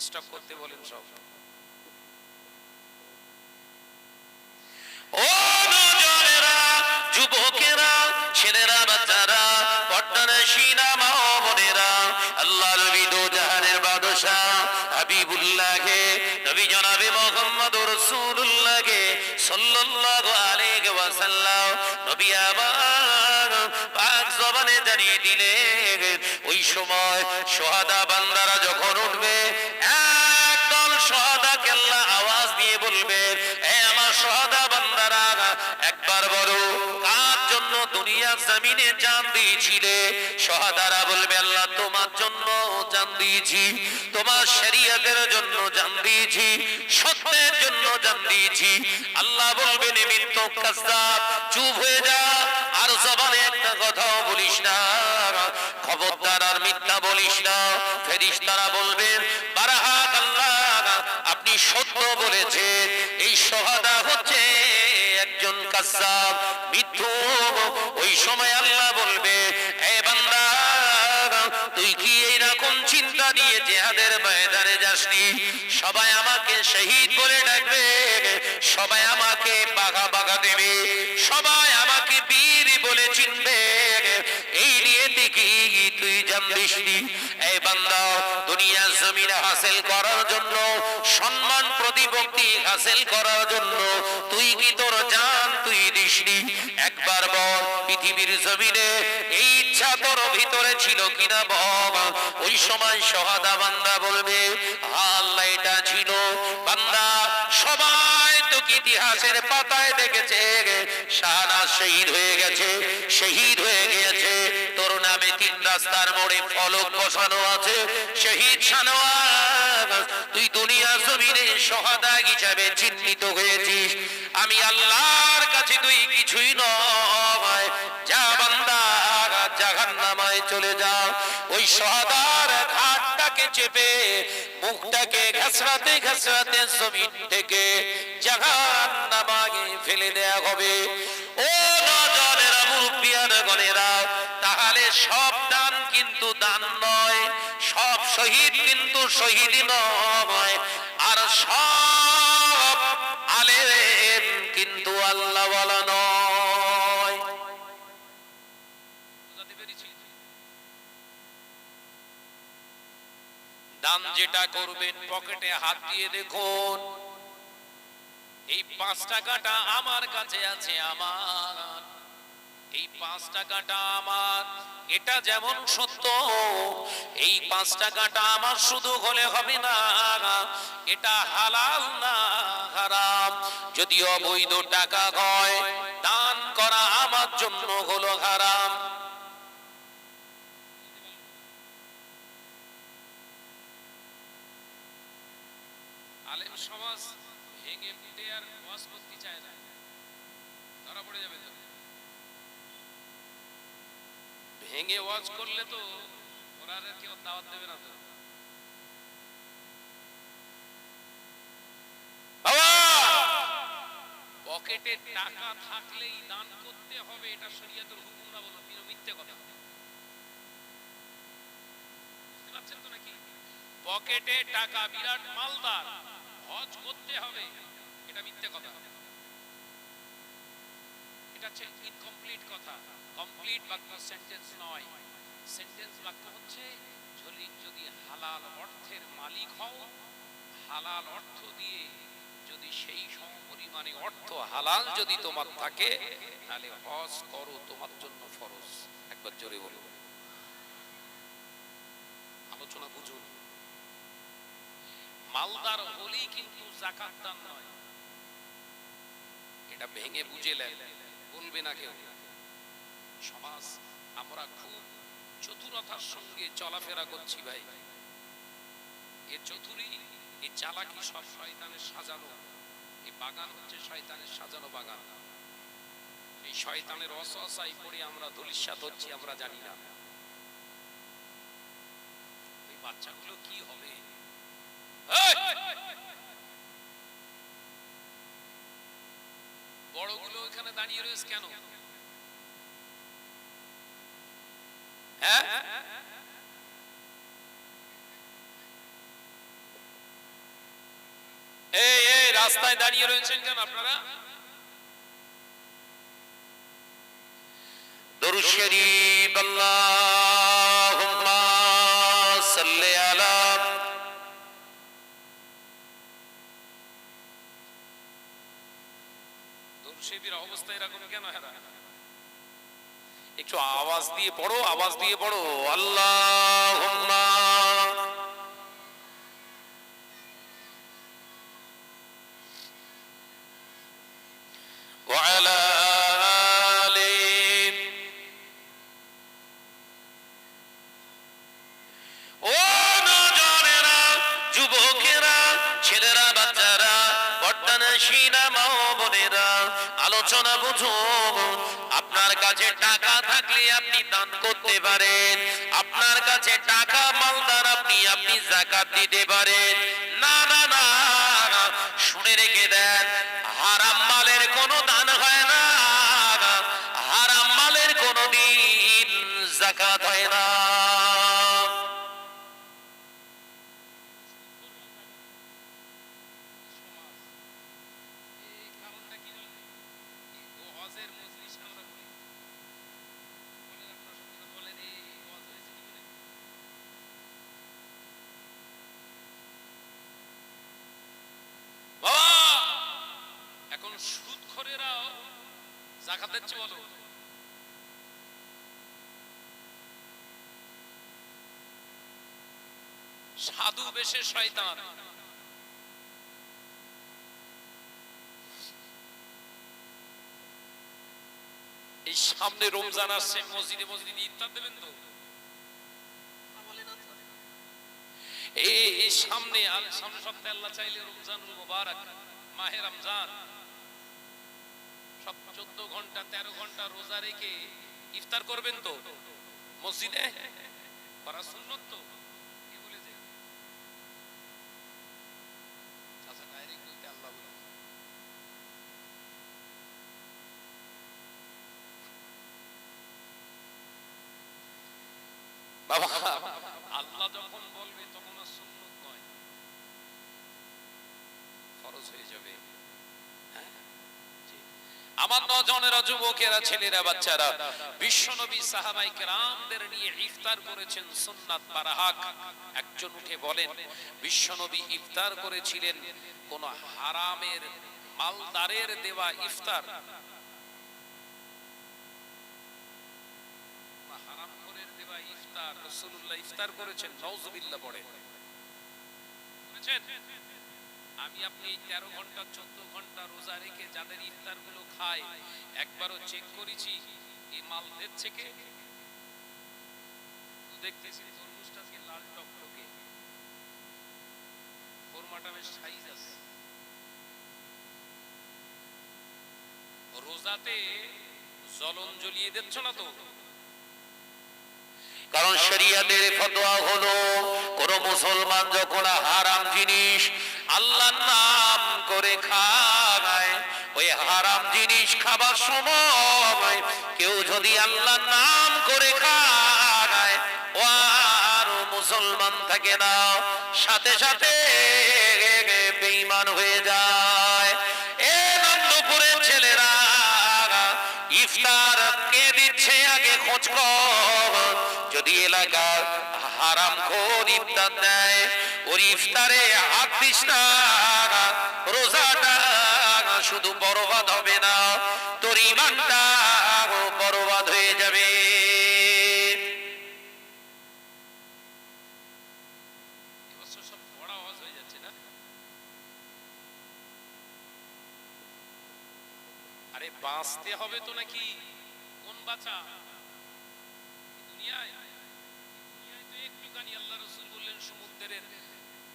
স্টপ করতে বলেন সব। ও নওজওয়ানেরা, যুবকেরা, ছেলেরা, বাচ্চারা, পর্দানশীনা মা ও বোনেরা, আল্লাহর নবী দো জাহানের বাদশা হাবিবুল্লাহকে, নবী জনাবে মুহাম্মদুর রাসূলুল্লাহকে সাল্লাল্লাহু আলাইহি ওয়াসাল্লাম নবী আমার পাক জবানে জানিয়ে দিলেন ওই সময় সোহাদা বান্দারা যখন উঠবে, একদল সোহাদাকে আল্লাহ আওয়াজ দিয়ে বলবে, এ আমার সোহাদা বান্দারা, একবার বলো কার জন্য দুনিয়া জমিনে জান দিয়েছিলে? সোহাদারা বলবে, আল্লাহ তোমার জন্য জান দিয়েছি, তোমার শরীয়তের জন্য জান দিয়েছি, সত্যের জন্য জান দিয়েছি। আল্লাহ বলবেন, নিমিত্ত কাজ্জাব, চুপ হয়ে যা, আর জবানে একটা কথাও বলিস না, খবরদার আর মিথ্যা বলিস না। ফেরেশতারা বলবেন, বারাহাত আল্লাহ, আপনি সত্য বলেছেন, এই সোহাদা হচ্ছে একজন কাজ্জাব, মিথ্যুক। ওই সময় আল্লাহ বলবে, হে বান্দা, তুই কি এইরকম চিন্তা নিয়ে জিহাদের ময়দানে যাসনি? সবাই আমাকে শহীদ বলে ডাকবে, সবাই আমাকে বাঘা বাঘা দেবে, সবাই আমাকে বীর বলে চিনবে, এই নিয়ে দেখি তুই জানদিসনি? এই বান্দা, দুনিয়া জমিন হাসিল করার জন্য, সম্মান প্রতিপত্তি হাসিল করার জন্য তুই কি তোর জান তুই দিসনি? একবার বল, পৃথিবীর জমিনে এই ইচ্ছা তোর ভিতরে ছিল কিনা বল। ওই সময় সোহাদা বান্দা বলবে, আল্লাহ এটা ছিল। বান্দা, সবাই তো ইতিহাসের পাতায় দেখেছে শাহনাজ শহীদ হয়ে গেছে, শহীদ হয়ে গিয়েছে, তোর নামে 3 রাস্তার মোড়ে ফলক বসানো আছে, শহীদ শাহনওয়াজ, তুই দুনিয়া জমিনে সোহাদা হিসাবে চিহ্নিত হয়েছিস। আমি আল্লাহর কাছে তুই কিছুই নয়, যা বান্দা, জাহান্নামায় চলে যাও। ওই সোহাদার ঘাটটাকে চেপে মুখটাকে ঘাসরাতে ঘাসরাতে জমিন থেকে জাহান্নামায় ফেলে দেয়া হবে। ও নজরেরা, মুরব্বিয়ানা গণেরা, তাহলে সব দান কিন্তু দান নয়, সব শহীদ কিন্তু শহীদ নয়, আর সব আলেম কিন্তু আল্লাহওয়ালা নয়। দান যেটা করবেন, পকেটে হাত দিয়ে দেখুন, এই 5 টাকাটা আমার কাছে আছে, আমার এই 5 টাকাটা আমার, এটা যেমন সত্য, এই 5 টাকাটা আমার শুধু হলে হবে না, এটা হালাল না হারাম। যদি অবৈধ টাকা হয়, দান করা আমার জন্য হলো হারাম। আলেম সমাজ ভেঙে ফুটে আর ওয়াজ করতে চায় না, ধরা পড়ে যাবে তো। ভেঙে ওয়াজ করলে তো ওরা আর কেউ দাওয়াত দেবে না তো। পকেটে টাকা থাকলেই দান করতে হবে, এটা শরীয়তের হুকুম না, বলো মিথ্যে কথা। বুঝতে পারছেন তো নাকি? পকেটে টাকা, বিরাট মালদার, হজ করতে হবে, এটা মিথ্যে কথা। এটা হচ্ছে ইনকমপ্লিট কথা। কমপ্লিট বাক্য সেন্টেন্স নয়। সেন্টেন্স বাক্য হচ্ছে, যদি হালাল অর্থের মালিক হও, হালাল অর্থ দিয়ে যদি সেই সমপরিমাণে অর্থ হালাল যদি তোমার থাকে, তাহলে হজ করো, তোমার জন্য ফরজ। একবার জোরে বলো, আলোচনা বুঝুন। মালদার হলেই কিন্তু যাকাত দান নয়, এটা ভেঙে বুঝে নেন, বলবে না কেউ। সমাজ আমরা খুব চতুরতার সঙ্গে চলাফেরা করছি ভাই। এ চতুরি, এই চালাকি সব শয়তানের সাজানো। এই বাগান হচ্ছে শয়তানের সাজানো বাগান। এই শয়তানের ওয়াসওয়াসায় পড়ে আমরা ধূলিসাৎ হচ্ছি, আমরা জানি না। এই বাচ্চাগুলো কি হবে? বড়গুলো এখানে দাঁড়িয়ে রয়েছে কেন? হ্যাঁ, এই রাস্তায় দাঁড়িয়ে রয়েছেন কেন আপনারা? দরুদ শরীফ, আল্লাহুম্মা সাল্লি আলা। দরুদ শরীফের অবস্থা এরকম কেন? একটু আওয়াজ দিয়ে পড়ো, আওয়াজ দিয়ে পড়ো। আল্লাহুম্মা ওয়া আলা আলি। ও নওজোয়ানেরা, যুবকেরা, ছেলেরা, বাচ্চারা, পর্দানশীনা মা ও বোনেরা, আলোচনা বুঝো। আপনার কাছে টাকা থাকলে আপনি দান করতে পারেন, আপনার কাছে টাকা মালদার আপনি যাকাত দিতে পারেন। না না না, শুনে রেখে দেন, হারাম মালের কোনো দান হয় না, হারাম মালের কোনো দিন যাকাত হয় না। এখন সুদখোরেরাও যাকাত দিচ্ছে বলো। সাধু বেশে শয়তান। এই সামনে রমজান আসছে, মসজিদে মসজিদে ইফতার দেবেন তো? এই সামনে সামনে সপ্তাহে আল্লাহ চাইলে রমজানুল মুবারক মাহে রমজান, সব 14 ঘন্টা 13 ঘন্টা রোজা রেখে ইফতার করবেন তো মসজিদে? করা সুন্নত তো। কে বলেছে? আচ্ছা, ডাইরেক্ট বলতে আল্লাহ বলে। বাবা, আল্লাহ যখন বলবে তখন আর সুন্নত নয়, ফরজ হয়ে যাবে। আমার নওজোয়ানেরা, যুবকেরা, ছেলেরা, বাচ্চারা, বিশ্বনবী সাহাবায়ে কেরামদের নিয়ে ইফতার করেছেন সুন্নাত বারাহাক। একজন উঠে বলেন, বিশ্বনবী ইফতার করেছিলেন কোন হারামের মালদারের দেওয়া ইফতার, হারামখোরের দেওয়া ইফতার রাসূলুল্লাহ ইফতার করেছেন? নাউযুবিল্লাহ পড়ে করেছেন? আমি আপনি 13 ঘন্টা 14 ঘন্টা রোজা রেখে যাদের ইফতার গুলো খায়, একবারও চেক করেছি এই মাল দিচ্ছে কে? দেখতেছি তরমুজটা আজকে লাল টকটকে, ফরমাটা বেশ সাইজ আছে। রোজাতে জ্বলন জ্বলিয়ে দিচ্ছ না তো? কারণ শরীয়তের ফতোয়া হলো, কোন মুসলমান যখন হারাম জিনিস আল্লাহর নাম করে খায়, ওই হারাম জিনিস খাবার সময় কেউ যদি আল্লাহর নাম করে খায়, ও আর মুসলমান থাকে না, সাথে সাথে বেঈমান হয়ে যায়। এ নন্দপুরের ছেলেরা, ইফতার কে দিচ্ছে আগে খোঁজ কর। যদি এলাকার হারামখোর ইফতার দেয়, ওর ইফতারে হাত দিস না, রোজাটা শুধু বরবাদ হবে না, তোর ঈমানটা বরবাদ হয়ে যাবে। এবছর সব বড় আওয়াজ হয়ে যাচ্ছে না? আরে বাঁচতে হবে তো নাকি? কোন বাঁচা? দুনিয়ায় তো একটুখানি আল্লাহ রাসূল বললেন, সমুদ্রের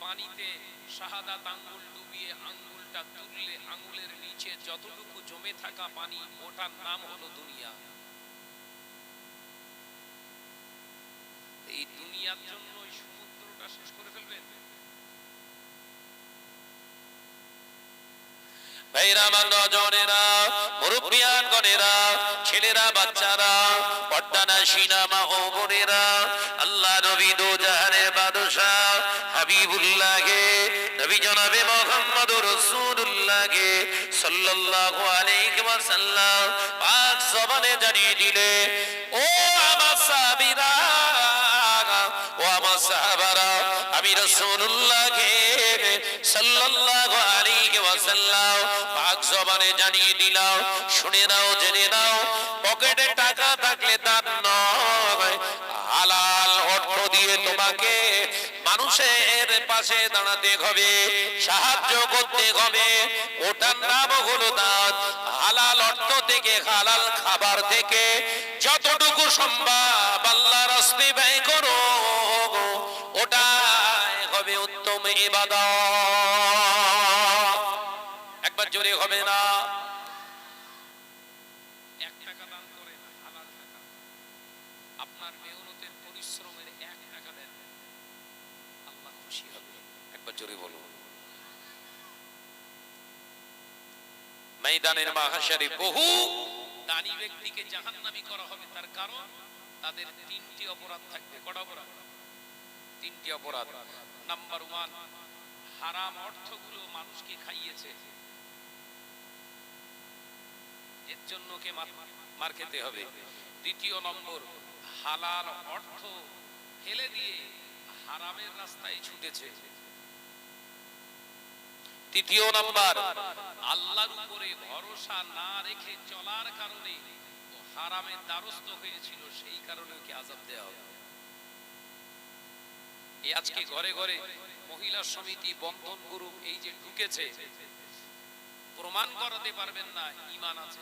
পানিতে শাহাদাত আঙ্গুল ডুবিয়ে আঙ্গুলটা তুললে আঙ্গুলের নিচে যতটুকু জমে থাকা পানি, ওটার নাম হলো দুনিয়া। এই দুনিয়ার জন্য ওই সমুদ্রটা শেষ করে ফেলবেন? ভাইরা, আমার নওজোয়ানেরা, মুরব্বিয়ানগণেরা, ছেলেরা, বাচ্চারা, পর্দানশীনা মা ও বোনেরা, আল্লাহ নবী দো জাহানের বাদশাহ হাবিবুল্লাহকে, নবী জনাবে মুহাম্মদুর রাসূলুল্লাহকে সাল্লাল্লাহু আলাইহি ওয়াসাল্লাম পাক জবানে জানিয়ে দিলে, ও আমার সাহাবীরা, ও আমার সাহাবারা, আমি রাসূলুল্লাহকে সাল্লাল্লাহু আলাইহি ওয়াসাল্লাম পাক জবানে জানিয়ে দিলাম, শুনে নাও, জেনে নাও, পকেটে টাকা থাকলে দান তোমাকে মানুষের পাশে দাঁড়াতে হবে, সাহায্য করতে হবে। ওটার নাম হলো দান। হালাল অর্থ থেকে, হালাল খাবার থেকে যতটুকু সম্ভব আল্লাহর রাস্তায় ব্যয় করো, ওটাই হবে উত্তম ইবাদত। একবার জোরে হবে না? 1 টাকা দান করেন, হালাল টাকা, আপনার মেহনতের পরিশ্রমের 1 টাকা দেন, আল্লাহ খুশি হবে। একবার জোরে বলুন। ময়দানের মাহশারে বহু দানি ব্যক্তিকে জাহান্নামী করা হবে, তার কারণ তাদের 3টি অপরাধ থাকবে। কটা অপরাধ? 3টি অপরাধ। নাম্বার 1, হারাম অর্থগুলো মানুষকে খাইয়েছে, এর জন্য কে মার খেতে হবে। 2য় নম্বর, হালাল অর্থ ফেলে দিয়ে হারামের রাস্তায় ছুটেছে। 3য় নাম্বার, আল্লাহর উপরে ভরসা না রেখে চলার কারণে ও হারামের দ্বারস্থ হয়েছিল, সেই কারণে ওকে আযাব দেওয়া হবে। এই আজকে ঘরে ঘরে মহিলা সমিতি, বন্ধন গ্রুপ এই যে ঢুকেছে, প্রমাণ করাতে পারবেন না ঈমান আছে।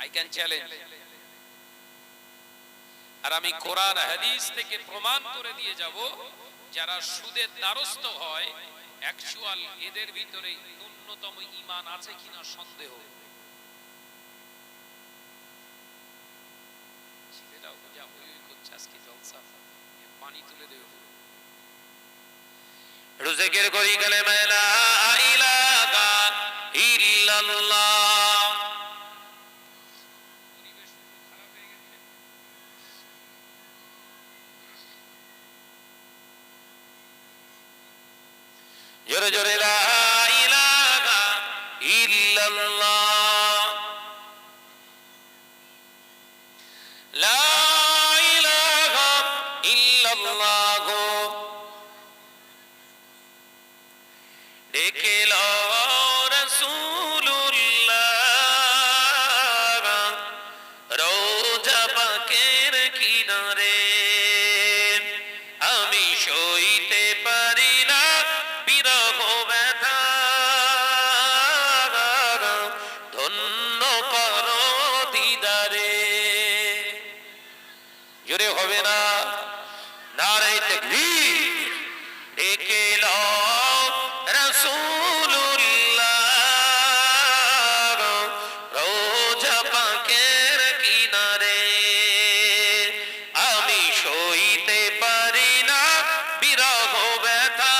I can challenge. আর আমি কোরআন হাদিস থেকে প্রমাণ করে দিয়ে যাব, যারা সুদের দ্বারস্থ হয় অ্যাকচুয়াল এদের ভিতরে ন্যূনতম ঈমান আছে কিনা সন্দেহ। ছেলেটাও যা হই করছে আজকে জলসা, পানি তুলে দেবে। রুজিকের করি কালেমা লা ইলাহা ইল্লাল্লাহ। পরিবেশ খারাপ হয়ে গেছে, জোরে জোরে লা ইলাহা ইল্লাল্লাহ, লা ইলাহা ইল্লাল্লাহ। ডেকে লো রাসূলুল্লাহ, রোজা পাকের কিনারে। আমি সইতে পারি না বিরহ ব্যথা, ধন্য করো দিদারে। জোরে হবে না? নারে তাকবীর। ডেকে লো রাসূলুল্লাহ, রোজা পাকের কিনারে। আমি সইতে পারি না বিরহ ব্যথা,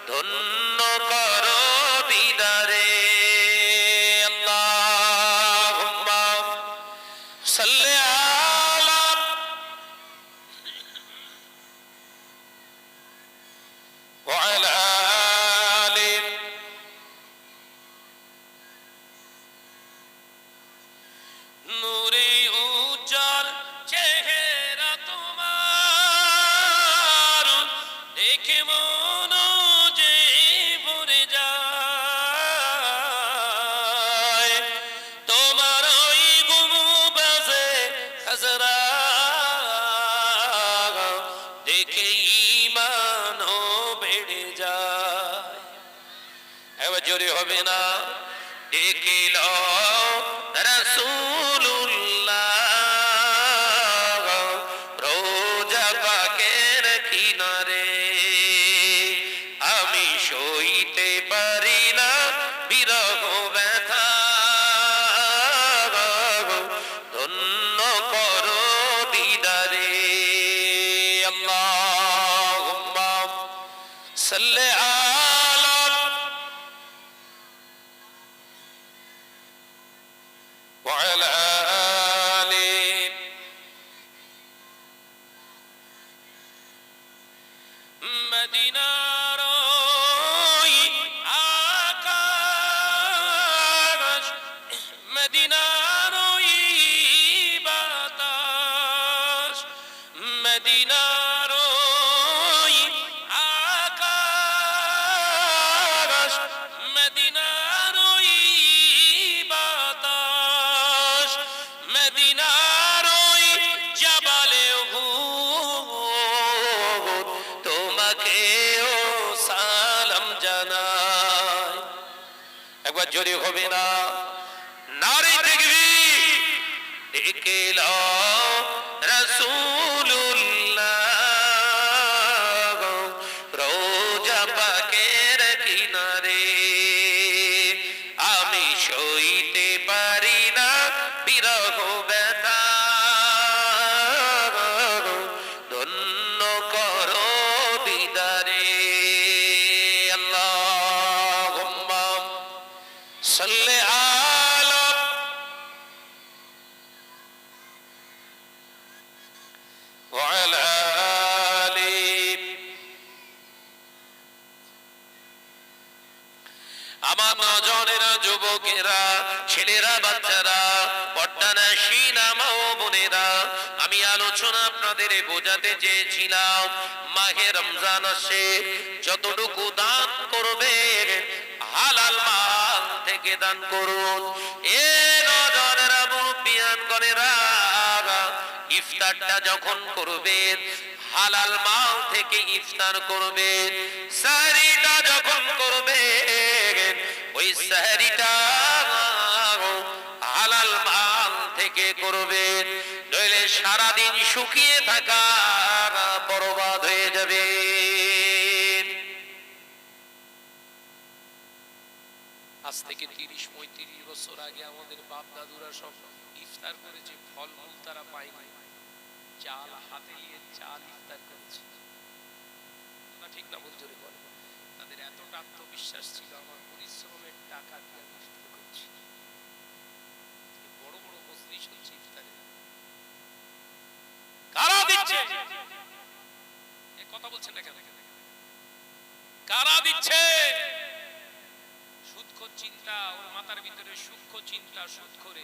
ধন্য করো দিদারে। আল্লাহুম্মা সাল্লি আলা ওয়া আলা আলি। নূরে উজ্জ্বল চেহারা তোমার, দেখে মন যে ভরে যায়। তোমার ওই গুম্বাজে খাজরা দেখে ঈমানও বেড়ে যায়। এবার জোরে হবে না? ডেকে লো রাসূলুল্লাহ, রোজা পাকের কিনারে। আমি সইতে পারি না বিরহ ব্যথা, ধন্য করো দিদারে। আল্লাহুম্মা সাল্লি আলা জোরে হবে না? নারে তাকবীর, একেলা রাসূলুল্লাহ রোজা পাকের কিনারে। আমি সইতে পারি না বিরহ ব্যথা, ধন্য করো দিদারে। আল্লাহুম্মা সাল্লি আলা ওয়া আলা আলি। আমার নজরেরা, যুবকেরা, ছেলেরা, বাচ্চারা, পর্দানাশীনা মা ও বোনেরা, আমি আলোচনা আপনাদের বোঝাতে চেয়েছিলাম মাহে রমজান আসে, যতটুকু দান করবেন হালাল মাল থেকে দান করুন। এ নজরেরা, মুরব্বিয়ান গণেরা, ইফতারটা যখন করবেন হালাল মাল থেকে ইফতার করবেন। সাহরিটা যখন করবেন ওই সাহরিটা হালাল মাল থেকে করবেন, নইলে সারাদিন শুকিয়ে থাকা বরবাদ হয়ে যাবে। আজ থেকে 30-35 বছর আগে আমাদের বাপ দাদুরা সব ইফতার করেছে, ফলমূল তারা পায়নি, চাল হাতে নিয়ে চাল ইফতার করেছে। ঠিক না বল, জোরে বল। তাদের এতটা আত্মবিশ্বাস ছিল, আমার পরিশ্রমের টাকা দিয়ে আমি ইফতার করছি। বড় বড় মজলিস হচ্ছে ইফতারে, কারা দিচ্ছে? এ কথা বলছেন না কেন? কারা দিচ্ছে? সুদখোর চিন্তা ওর মাথার ভিতরে, সূক্ষ্ম চিন্তা, সুদ করে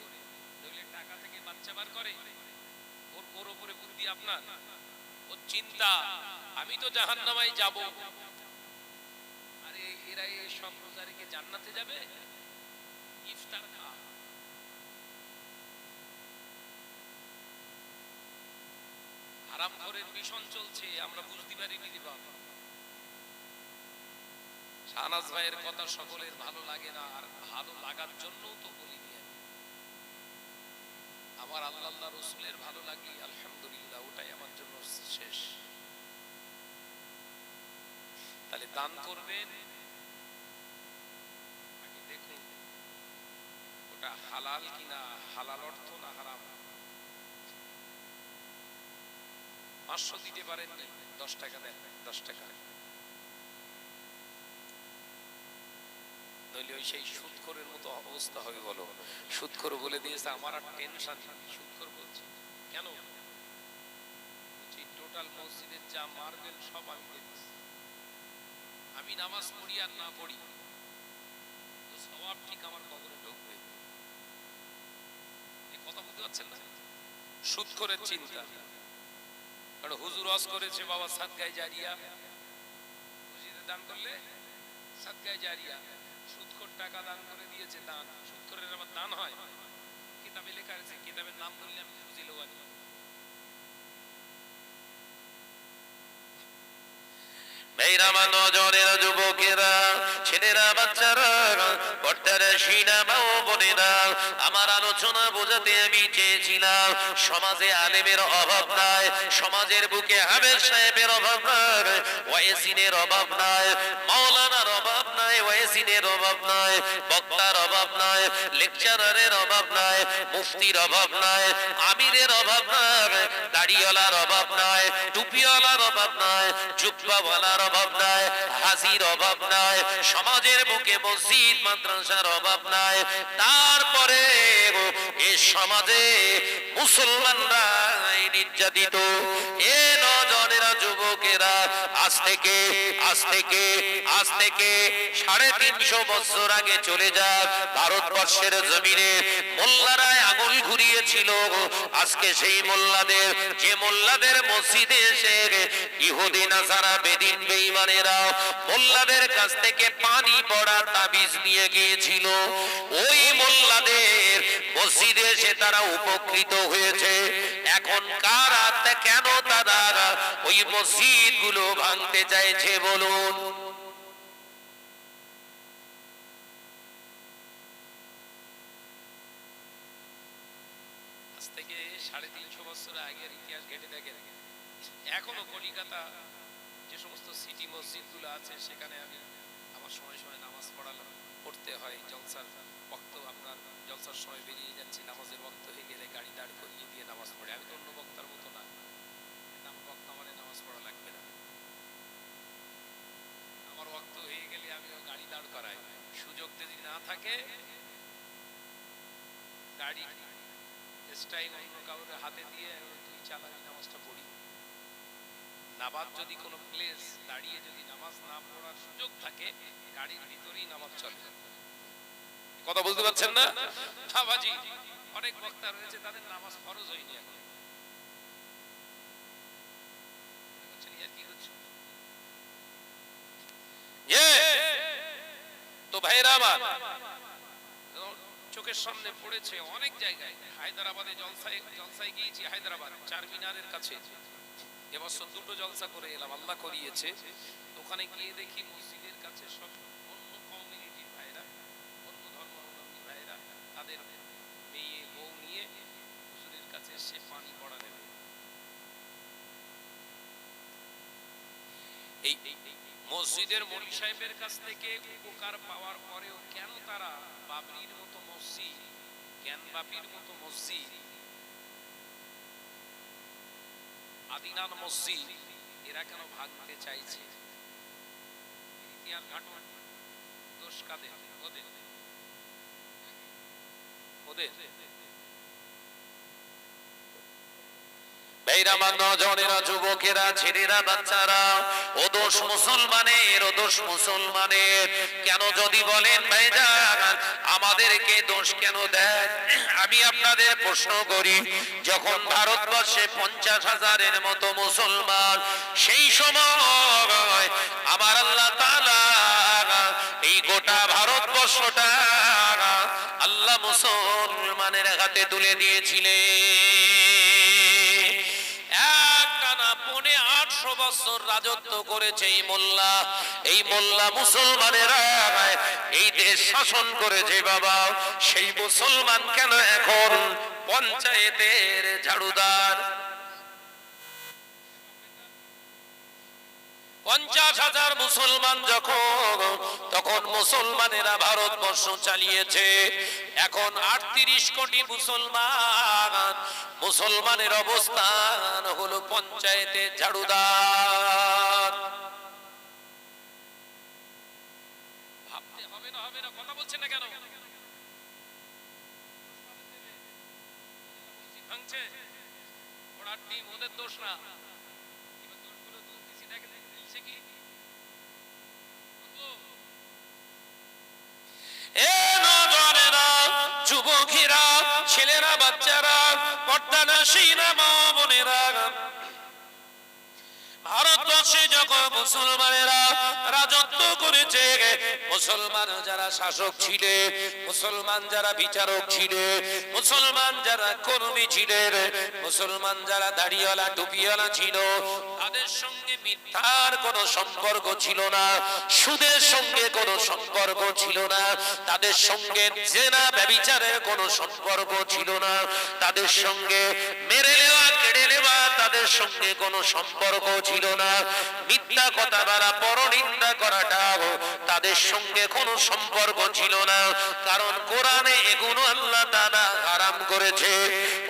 নইলে টাকা থেকে বাচ্চা বার করে। ওর উপরে বুদ্ধি আপনার, ওর চিন্তা আমি তো জাহান্নামায় যাব। আরে এরা এই সব রোজা রেখে জান্নাতে যাবে? ইফতার খা। হারামখোরের মিশন চলছে, আমরা বুঝতে পারিনি রে বাবা। শাহনাজ ভাইয়ের কথা সকলের ভালো লাগে না, আর ভালো লাগার জন্য তো বলিনি আমি। আমার আল্লাহ রাসূলের ভালো লাগলে আলহামদুলিল্লাহ, ওটাই আমার জন্য শেষ। তাহলে দান করবেন, আগে দেখুন ওটা হালাল কিনা, হালাল অর্থ না হারাম। 500 দিতে পারেননি, 10 টাকা দেন, 10 টাকা। নইলে ওই সেই সুদখোরের মতো অবস্থা হবে। বলো, সুদখোর বলে দিয়েছে আমার আর টেনশন নেই। সুদখোর বলছে কেন? টোটাল মসজিদের যা মার্বেল সব আমি দেখছি, আমি নামাজ পড়ি আর না পড়ি তো সওয়াব ঠিক আমার কবরে ঢুকবে। এই কথা বুঝতে পারছেন না? সুদখোরের চিন্তা। কারণ হুজুর ওয়াজ করেছে বাবা সাদকায়ে জারিয়া, মসজিদে দান করলে সাদকায়ে জারিয়া। সুদখোর টাকা দান করে দিয়েছে, দান। সুদখোরের আবার দান হয়? কিতাবে লেখা আছে, কিতাবের নাম বললে আমি বুঝিলেও আনি। মেয়েরা, নজরের যুবকেরা, ছেলেরা, বাচ্চারা, পর্দানাশীনা মা ও বোনেরা, আমার আলোচনা বোঝাতে আমি চেয়েছিলাম সমাজে আলেমের অভাব নাই, সমাজের বুকে হাফেজ সাহেবের অভাব নাই, ওয়াইসিনের অভাব নাই, মাওলানার অভাব নাই, ওয়াইসিনের অভাব নাই, বক্তার অভাব নাই, লেকচারারের অভাব নাই, মুফতির অভাব নাই, আমিরের অভাব নাই, দাড়িওয়ালার অভাব নাই, টুপিওয়ালার অভাব নাই, জুব্বাওয়ালার অভাব নাই, হাজির অভাব নাই, সমাজের বুকে মসজিদ মাদ্রাসার অভাব নাই। তারপরে এই সমাজে মুসলমানরা নির্যাতিত। এ নজরেরা, যুবকেরা, আজ থেকে 350 বছর আগে চলে যাক, ভারতবর্ষের জমিনে মোল্লারা আঙুল ঘুরিয়েছিল। আজকে সেই মোল্লাদের, যে মোল্লাদের মসজিদে এসে ইহুদি নাসারা বেদিন বেঈমানেরা মোল্লাদের কাছ থেকে পানি পড়া তাবিজ নিয়ে গিয়েছিল, ওই মোল্লাদের মসজিদে এসে তারা উপকৃত হয়েছে। এখন কারা, কেন তারা ওই মসজিদ গুলো ভাঙতে চাইছে বলুন? 350 বছর আগের ইতিহাস ঘেটে দেখেন, এখনো কলিকাতা যে সমস্ত সিটি মসজিদগুলো আছে সেখানে আমি আমার সময় সময় নামাজ পড়তে হয়। জলসার বক্ত, আপনার জলসার সময় বেরিয়ে যাচ্ছি, নামাজের বক্ত হয়ে গেলে গাড়ি দাঁড় করিয়ে দিয়ে নামাজ পড়ে। আমি তো অন্য বক্তার মতো না, আমার বক্তা মানে নামাজ পড়া লাগবে না, আমার বক্ত হয়ে গেলে আমিও গাড়ি দাঁড় করাই। সুযোগ যদি না থাকে গাড়ি স্টাইল অন্য কাউরে হাতে দিয়ে তুই চালাবি, নামাজটা পড়ি। নামাজ যদি কোনো প্লেস দাঁড়িয়ে যদি নামাজ না পড়ার সুযোগ থাকে, গাড়ির ভিতরেই নামাজ চলে। কথা বুঝতে পারছেন না বাবাজি? অনেক বক্তা রয়েছে তাদের নামাজ ফরজ হয়নি এখন। তো ভাইরা আমার, চোখের সামনে পড়েছে অনেক জায়গায়। হায়দ্রাবাদে জলসায় গিয়েছি, হায়দ্রাবাদ চারমিনারের কাছে এবছর 2টো জলসা করে এলাম, আল্লাহ করিয়েছে। ওখানে গিয়ে দেখি মসজিদের কাছে সব অন্য কমিউনিটির ভাইরা, অন্য ধর্মাবলম্বী ভাইরা তাদের মেয়ে বউ নিয়ে হুজুরের কাছে সে পানি পড়া নেবে। এই মসজিদের মৌলভী সাহেবের কাছ থেকে উপকার পাওয়ার পরেও কেন তারা বাবরির মতো মসজিদ, জ্ঞানবাপীর মতো মসজিদ, আদিনান মসজিদ এরা কেন ভাঙতে চাইছে? ইতিহাস ঘাটুন, দোষ কাদের? ওদের ওদের নজনেরা, যুবকেরা, ছেলেরা, বাচ্চারা, ও দোষ মুসলমানের, ও দোষ মুসলমানের। কেন যদি বলেন ভাইজান আমাদেরকে দোষ কেন দেয়? আমি আপনাদের প্রশ্ন করি, যখন ভারতবর্ষে 50,000-এর মতো মুসলমান, সেই সময় আমার আল্লাহ তাআলা এই গোটা ভারতবর্ষটা আল্লাহ মুসলমানের হাতে তুলে দিয়েছিলেন। একটানা 850 বছর রাজত্ব করেছে এই মোল্লা মুসলমানেরা এই দেশ শাসন করেছে বাবা। সেই মুসলমান কেন এখন পঞ্চায়েতের ঝাড়ুদার? 50,000 মুসলমান যখন, তখন মুসলমানেরা ভারতবর্ষ চালিয়েছে। এখন 38 কোটি মুসলমানের অবস্থান হলো পঞ্চায়েতে ঝাড়ুদার। ভাবতে হবে না, হবে না, কথা বলছেন না কেন? ভাঙছে ওনার টিম, ওদের দোষ না। যুবকেরা, ছেলেরা, বাচ্চারা, পর্দানাসীনা মা বোনেরা, ভারতবর্ষে যখন মুসলমানেরা রাজত্ব করেছে, মুসলমান যারা শাসক ছিলেন, মুসলমান যারা বিচারক ছিলেন, মুসলমান যারা কর্মী ছিলেন, মুসলমান যারা দাড়িওয়ালা টুপিওয়ালা ছিল, তাদের সঙ্গে মিথ্যার কোনো সম্পর্ক ছিল না, সুদের সঙ্গে কোনো সম্পর্ক ছিল না, তাদের সঙ্গে জেনা ব্যভিচারের কোনো সম্পর্ক ছিল না, তাদের সঙ্গে মেরে নেওয়া কেড়ে নেওয়া তাদের সঙ্গে কোনো সম্পর্ক ছিল না, মিথ্যা কথা বলা, পরনিন্দা করাটা তাদের সঙ্গে কোনো সম্পর্ক ছিল না। কারণ কোরআনে এগুলো আল্লাহ তাআলা হারাম করেছে।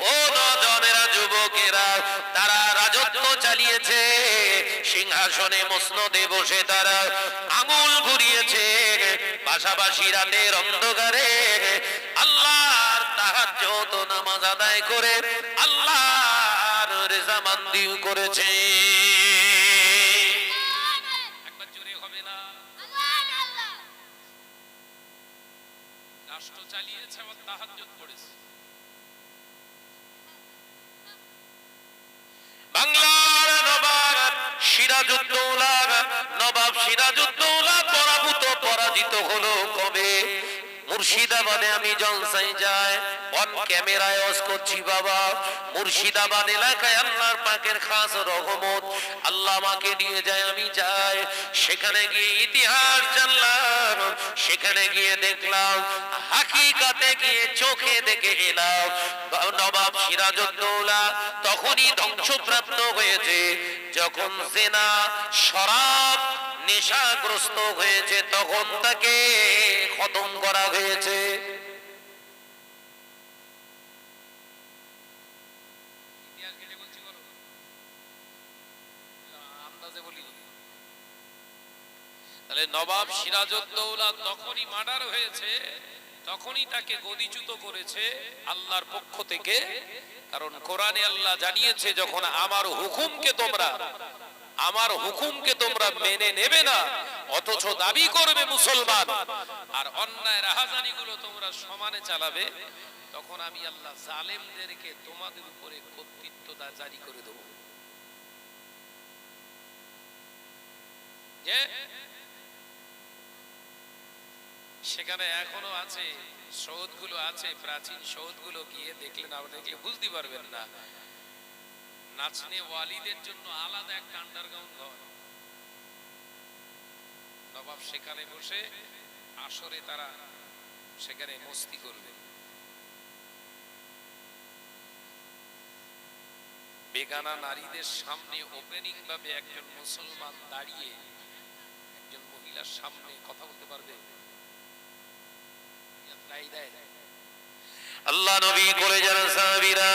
ও নজনেরা, যুবকেরা, তারা রাজত্ব চালিয়েছে, সিংহাসনে মসনদে বসে তারা আঙুল ঘুরিয়েছে, পাশাপাশি রাতের অন্ধকারে আল্লাহর তাহাজ্জুদ নামাজ আদায় করে আল্লাহর রেজামন্দি করেছে। একবার জোরে হবে না? রাষ্ট্র চালিয়েছে এবং তাহাজ্জুদ পড়েছে। বাংলার নবাব সিরাজউদ্দৌলা পরাজিত হলো কবে? মুর্শিদাবাদে আমি জলসায় যাই, বন ক্যামেরায় ওয়াজ করছি বাবা, মুর্শিদাবাদ এলাকায় আল্লাহর পাকের খাস রহমত, আল্লাহ আমাকে নিয়ে যায়, আমি যাই, সেখানে গিয়ে ইতিহাস জানলাম, সেখানে গিয়ে দেখলাম, হাকিকাতে গিয়ে চোখে দেখে এলাম নবাব সিরাজউদ্দৌলা তখনই ধ্বংসপ্রাপ্ত হয়েছে যখন জেনা শরাব নেশাগ্রস্ত হয়েছে, তখন তাকে খতম করা হয়েছে। তাহলে নবাব সিরাজউদ্দৌলা তখনই মার্ডার হয়েছে, তখনই তাকে গদিচ্যুত করেছে আল্লাহর পক্ষ থেকে। কারণ কোরআনে আল্লাহ জানিয়েছে, যখন আমার হুকুমকে তোমরা মেনে নেবে না, অথচ দাবি করবে মুসলমান, আর অন্যায় রাহাজানি গুলো তোমরা সমানে চালাবে, তখন আমি আল্লাহ জালেমদেরকে তোমাদের উপরে কর্তৃত্বটা জারি করে দেব। যে সেখানে এখনো আছে, সৌধগুলো আছে, প্রাচীন সৌধগুলো গিয়ে দেখলে না দেখলে বুঝতে পারবেন না, নাচনে ওয়ালিদের জন্য আলাদা একটা আন্ডারগ্রাউন্ড ঘর। নবাব সেখানে বসে আসরে তারা সেখানে মস্তি করবে। বেগানা নারীদের সামনে ওপেনিং ভাবে একজন মুসলমান দাঁড়িয়ে একজন মহিলার সামনে কথা বলতে পারবে? আল্লাহ নবী করে যারা সাহাবীরা,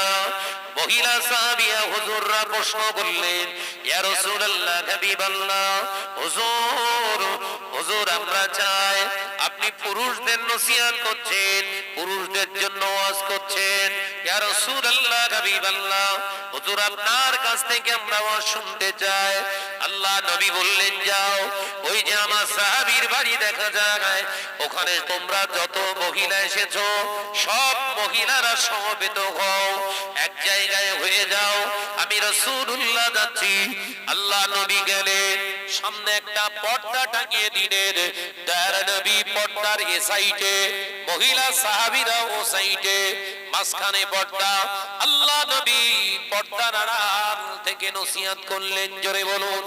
মহিলা সাহাবিয়া হুজুররা প্রশ্ন করলেন, ইয়া রাসূলুল্লাহ, হাবিবাল্লাহ, হুজুর আমরা চাই আপনি পুরুষদের নসিহত করছেন, পুরুষদের জন্য ওয়াজ করছেন, ইয়া রাসূলুল্লাহ, হাবিবাল্লাহ, হুজুর আপনার কাছ থেকে আমরা ওয়াজ শুনতে চাই। আল্লাহ নবী বললেন, যাও, ওই যে আমার সাহাবীর বাড়ি দেখা যায়, ওখানে তোমরা যত মহিলা এসেছো সব মহিলারা সমবেত হও, এক জায়গায় হয়ে যাও, আমি রাসূলুল্লাহ যাচ্ছি। আল্লাহ নবী গেলেন, সামনে একটা পর্দা টাঙিয়ে দিলেন, দয়ার নবী পর্দার এ সাইডে, মহিলা সাহাবীরা ও সাইডে, মাঝখানে পর্দা। আল্লাহ নবী পর্দার আড়াল থেকে নসিহত করলেন, জোরে বলুন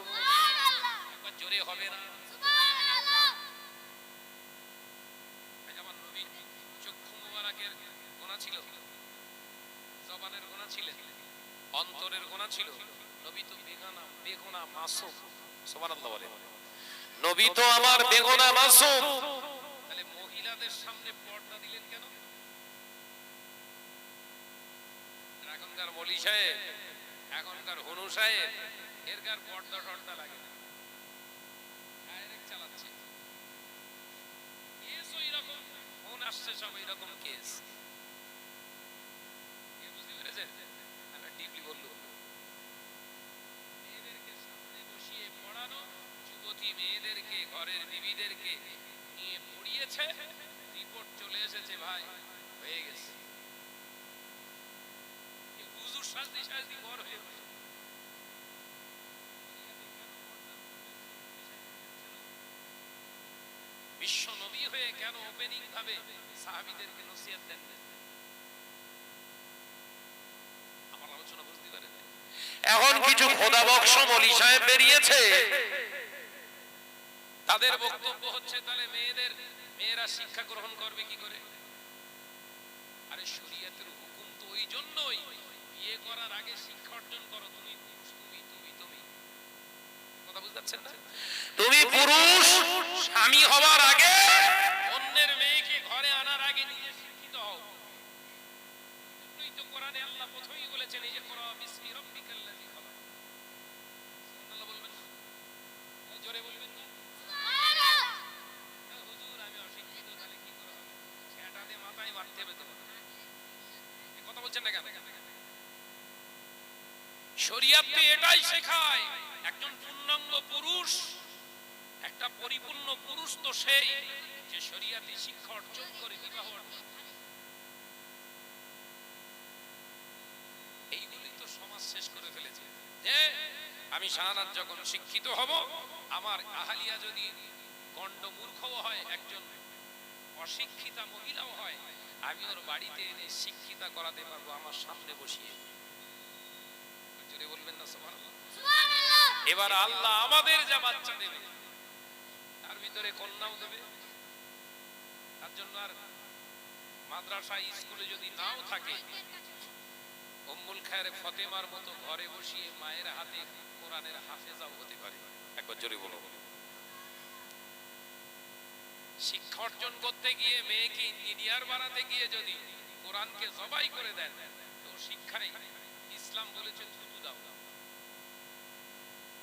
সুবহানাল্লাহ। জোরে হবে না? সুবহানাল্লাহ। আমার নবী চক্ষু মুবারকের গোনা ছিল, জবানের গোনা ছিল, অন্তরের গোনা ছিল। নবী তো বেগুনা মাসুম, সুবহানাল্লাহ বলেন। নবী তো আমার বেগুনা মাসুম, তাহলে মহিলাদের সামনে পর্দা দিলেন কেন? এখনকার মলি সাহেব, এখনকার হনু সাহেব, এরকার পর্দা টর্দা লাগে না, ডাইরেক্ট চালাচ্ছে। কেস ওই রকম, ফোন আসছে সব ওই রকম কেস। বুঝতে পেরেছেন? আমরা ডিপলি বললো, মেয়েদেরকে সামনে বসিয়ে পড়ানো, যুবতী মেয়েদেরকে, ঘরের বিবিদেরকে নিয়ে পড়িয়েছে, রিপোর্ট চলে এসেছে, ভাই হয়ে গেছে। হুজুর সাজদি সাজদি বড় হয়ে গেছে। বিশ্ব নবী হয়ে কেন ওপেনিং ভাবে সাহাবীদেরকে নসিহত দেন? আমার আলোচনা বুঝতে পারেন? এখন কিছু খোদাবক্স মলি সাহেব বেরিয়েছে, তাদের বক্তব্য হচ্ছে, তাহলে মেয়েরা শিক্ষা গ্রহণ করবে কি করে? আরে শরীয়তের হুকুম তো ওই জন্যই, বিয়ে করার আগে শিক্ষা অর্জন করো। তুমি পুরুষ, তুমি কথা বুঝতে পারছেন না? তুমি পুরুষ, স্বামী হওয়ার আগে, অন্যের মেয়েকে ঘরে আনার আগে নিজে শিক্ষিত হও। তুই তো কোরআনে আল্লাহ প্রথমেই বলেছেন, এই যে করো বিসমি রাব্বিকাল্লাযী খালাক। সুবহানাল্লাহ বলবেন না? জোরে বলবেন না? সুবহানাল্লাহ। হুজুর আমি অশিক্ষিত, তাহলে কি করে হবে? সেটা দিয়ে মাথায় মারতে হবে তোমার। এই কথা বলছেন না কেন? শরীয়ত তো এটাই শেখায়, একজন পূর্ণাঙ্গ পুরুষ, একটা পরিপূর্ণ পুরুষ তো সেই যে শরীয়তি শিক্ষা অর্জন করে বিবাহ অর্জন। এইগুলি তো সমাজ শেষ করে ফেলেছে। যে আমি শাহানাত যখন শিক্ষিত হব, আমার আহালিয়া যদি গণ্ড মূর্খও হয়, একজন অশিক্ষিতা মহিলাও হয়, আমি ওর বাড়িতে এনে শিক্ষিতা করাতে পারবো আমার সামনে বসিয়ে। জোরে বলবেন না সুবহানাল্লাহ। এবার আল্লাহ আমাদের যা বাচ্চা দেবে তার ভিতরে কন্যাও দেবে। তার জন্য আর মাদ্রাসা স্কুলে যদি নাও থাকে, উম্মুল খায়ের ফাতেমার মতো ঘরে বসিয়ে মায়ের হাতে কোরআনের হাফেজাও হতে পারে। একবার জোরে বলো। শিক্ষা অর্জন করতে গিয়ে মেয়েকে ইঞ্জিনিয়ার বানাতে গিয়ে যদি কোরআনকে জবাই করে দেন, তো শিক্ষায় ইসলাম বলেছে থুতু দাও।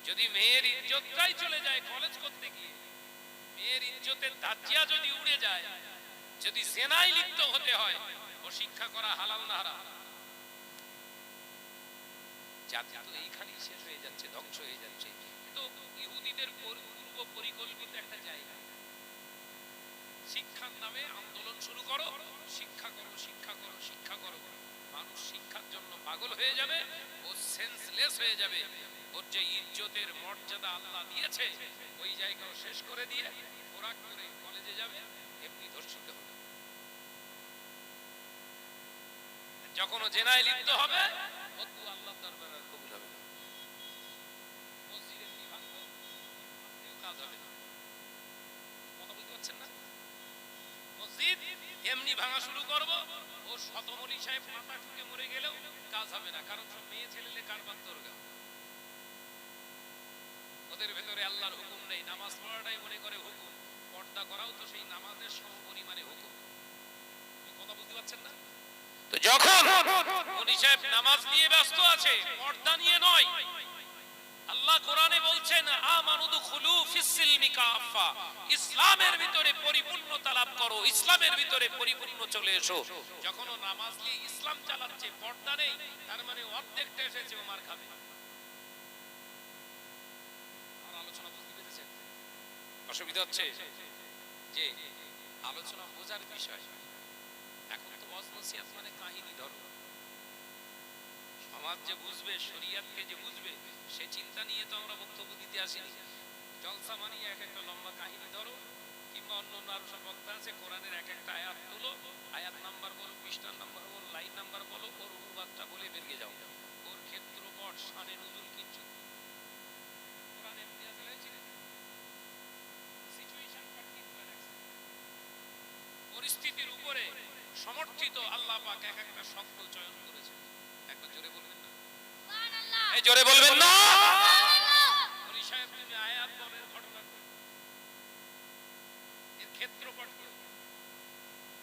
যদি মেয়ের ইজ্জতটাই চলে যায় কলেজ করতে গিয়ে, মেয়ের ইজ্জতের ধাজ্জিয়া যদি উড়ে যায়, যদি জেনায় লিপ্ত হতে হয়, ও শিক্ষা করা হালাল না হারাম? জাতি তো এইখানেই শেষ হয়ে যাচ্ছে, ধ্বংস হয়ে যাচ্ছে। কিন্তু ইহুদিদের পূর্ব পরিকল্পিত একটা জায়গা, শিক্ষার নামে আন্দোলন শুরু করো, শিক্ষা করো, শিক্ষা করো, শিক্ষা করো। মানুষ শিক্ষার জন্য পাগল হয়ে যাবে, ও সেন্সলেস হয়ে যাবে। ওর যে ইজ্জতের মর্যাদা আল্লাহ দিয়েছে, ওই জায়গাও শেষ করে দিয়ে খোরাক করে কলেজে যাবে, এমনি ধর্ষিত হবে। যখন ও জেনায় লিপ্ত হবে, ও তো আল্লাহর দরবারে আর কবুল হবে না। মসজিদে কি ভাঙবো, কাজ হবে না। কথা বলতে পারছেন না? মসজিদ এমনি ভাঙা শুরু করব, ও শতমলি সাহেব মাথা ঠুকে মরে গেলেও কাজ হবে না, কারণ সব মেয়ে ছেলেলে কারবার দরগা। ওদের ভেতরে আল্লাহর হুকুম নেই, নামাজ পড়াটাই মনে করে হুকুম, পর্দা করাও তো সেই নামাজের সমপরিমাণে হুকুম। কথা বুঝতে পারছেন না? তো যখন মনি সাহেব নামাজ নিয়ে ব্যস্ত আছে, পর্দা নিয়ে নয়, আল্লাহ কোরআনে বলছেন আমানুদুখুলু ফিস-সিলমি কাফা, ইসলামের ভিতরে পরিপূর্ণতা লাভ করো, ইসলামের ভিতরে পরিপূর্ণ চলে এসো। যখন ও নামাজ নিয়ে ইসলাম চালাচ্ছে, পর্দা নেই, তার মানে অর্ধেকটা এসেছে, ও মার খাবে। আর আলোচনা বুঝতে পেরেছেন? অসুবিধা হচ্ছে যে আলোচনা বোঝার বিষয়। এখন তো ওয়াজ নসিহত মানে কাহিনী ধরো, সমাজ যে বুঝবে, শরীয়তকে যে বুঝবে, সে চিন্তা নিয়ে তো আমরা বক্তব্য দিতে আসিনি। জলসা মানে এক একটা লম্বা কাহিনী ধরো, কিংবা অন্য অন্য আরো সব বক্তা আছে, কোরআনের এক একটা আয়াত তুলো, আয়াত নাম্বার বলো, পৃষ্ঠার নাম্বার বলো, লাইন নাম্বার বলো, ওর অনুবাদটা বলে বেরিয়ে যাও। ওর ক্ষেত্রপট, শানে নুজুল কিচ্ছু কোরআনে এমনি আছে হয়েছে, সিচুয়েশন পার্টিকুলার পরিস্থিতির উপরে সমর্থিত আল্লাহ পাক এক একটা শব্দ চয়ন করেছেন। একবার জোরে বলবেন না? সুবহানাল্লাহ। এই জোরে বলবেন না? সুবহানাল্লাহ। মনি সাহেব তুমি আয়াত বলের ঘটনা এর ক্ষেত্রপট কি?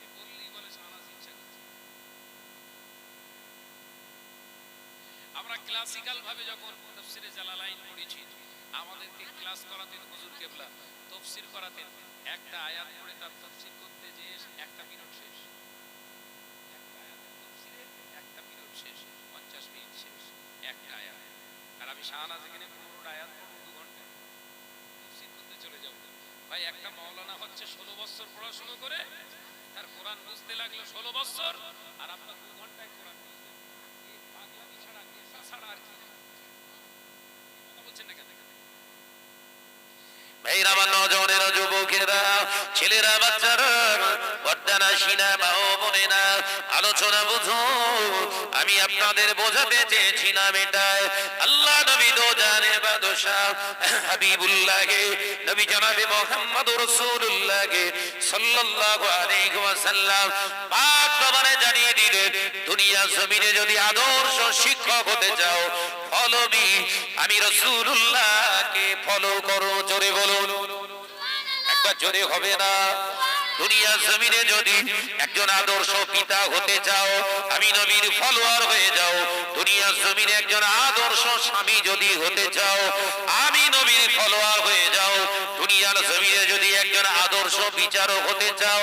এ বললেই বলে সানাস ইচ্ছা করছে। আমরা ক্লাসিক্যাল ভাবে যখন তাফসীরে জালালাইন পড়েছি, আমাদেরকে ক্লাস করাতেন হুজুর কেবলা, তাফসীর করাতেন, একটা আয়াত পড়ে তার তাফসীর করতে যে একটা মিনিট শেষ, একটা আয়াতের তাফসীরে একটা মিনিট শেষ, 50 মিনিট শেষ একটা আয়াত। আর আমি শাহনাজ এখানে 15টা আয়াত পড়ব 2 ঘন্টা, তাফসীর করতে চলে যাব। ভাই একটা মাওলানা হচ্ছে 16 বছর পড়াশোনা করে, তার কোরআন বুঝতে লাগলো 16 বছর, আর আপনার 2 ঘন্টায় কোরআন বুঝলেন। এই পাগলামি ছাড়া নেশা ছাড়া আর কি? কথা বলছেন না কেন? ভাইরা, আমার নজরের যুবকেরা, ছেলেরা, বাচ্চারা, বর্দানা সিনা বাও বোনেরা, আলোচনা বুঝো। আমি আপনাদের বোঝাতে চেয়েছিলাম এটাই, আল্লাহ নবী দো জানে বাদশাহ হাবিবুল্লাহকে, নবী জনাবে মুহাম্মদুর রাসূলুল্লাহকে সাল্লাল্লাহু আলাইহি ওয়াসাল্লাম পাক জবানে জানিয়ে দিলেন, দুনিয়া জমিনে যদি আদর্শ শিক্ষক হতে চাও, ফলো মি, আমি রাসূলুল্লাহকে ফলো করো। জোরে বলুন, একবার জোরে হবে না? দুনিয়া জমিনে যদি একজন আদর্শ পিতা হতে চাও, আমি নবীর ফলোয়ার হয়ে যাও। দুনিয়া জমিনে একজন আদর্শ স্বামী যদি হতে চাও, আমি নবীর ফলোয়ার হয়ে যাও। দুনিয়ার জমিনে যদি একজন আদর্শ বিচারক হতে চাও,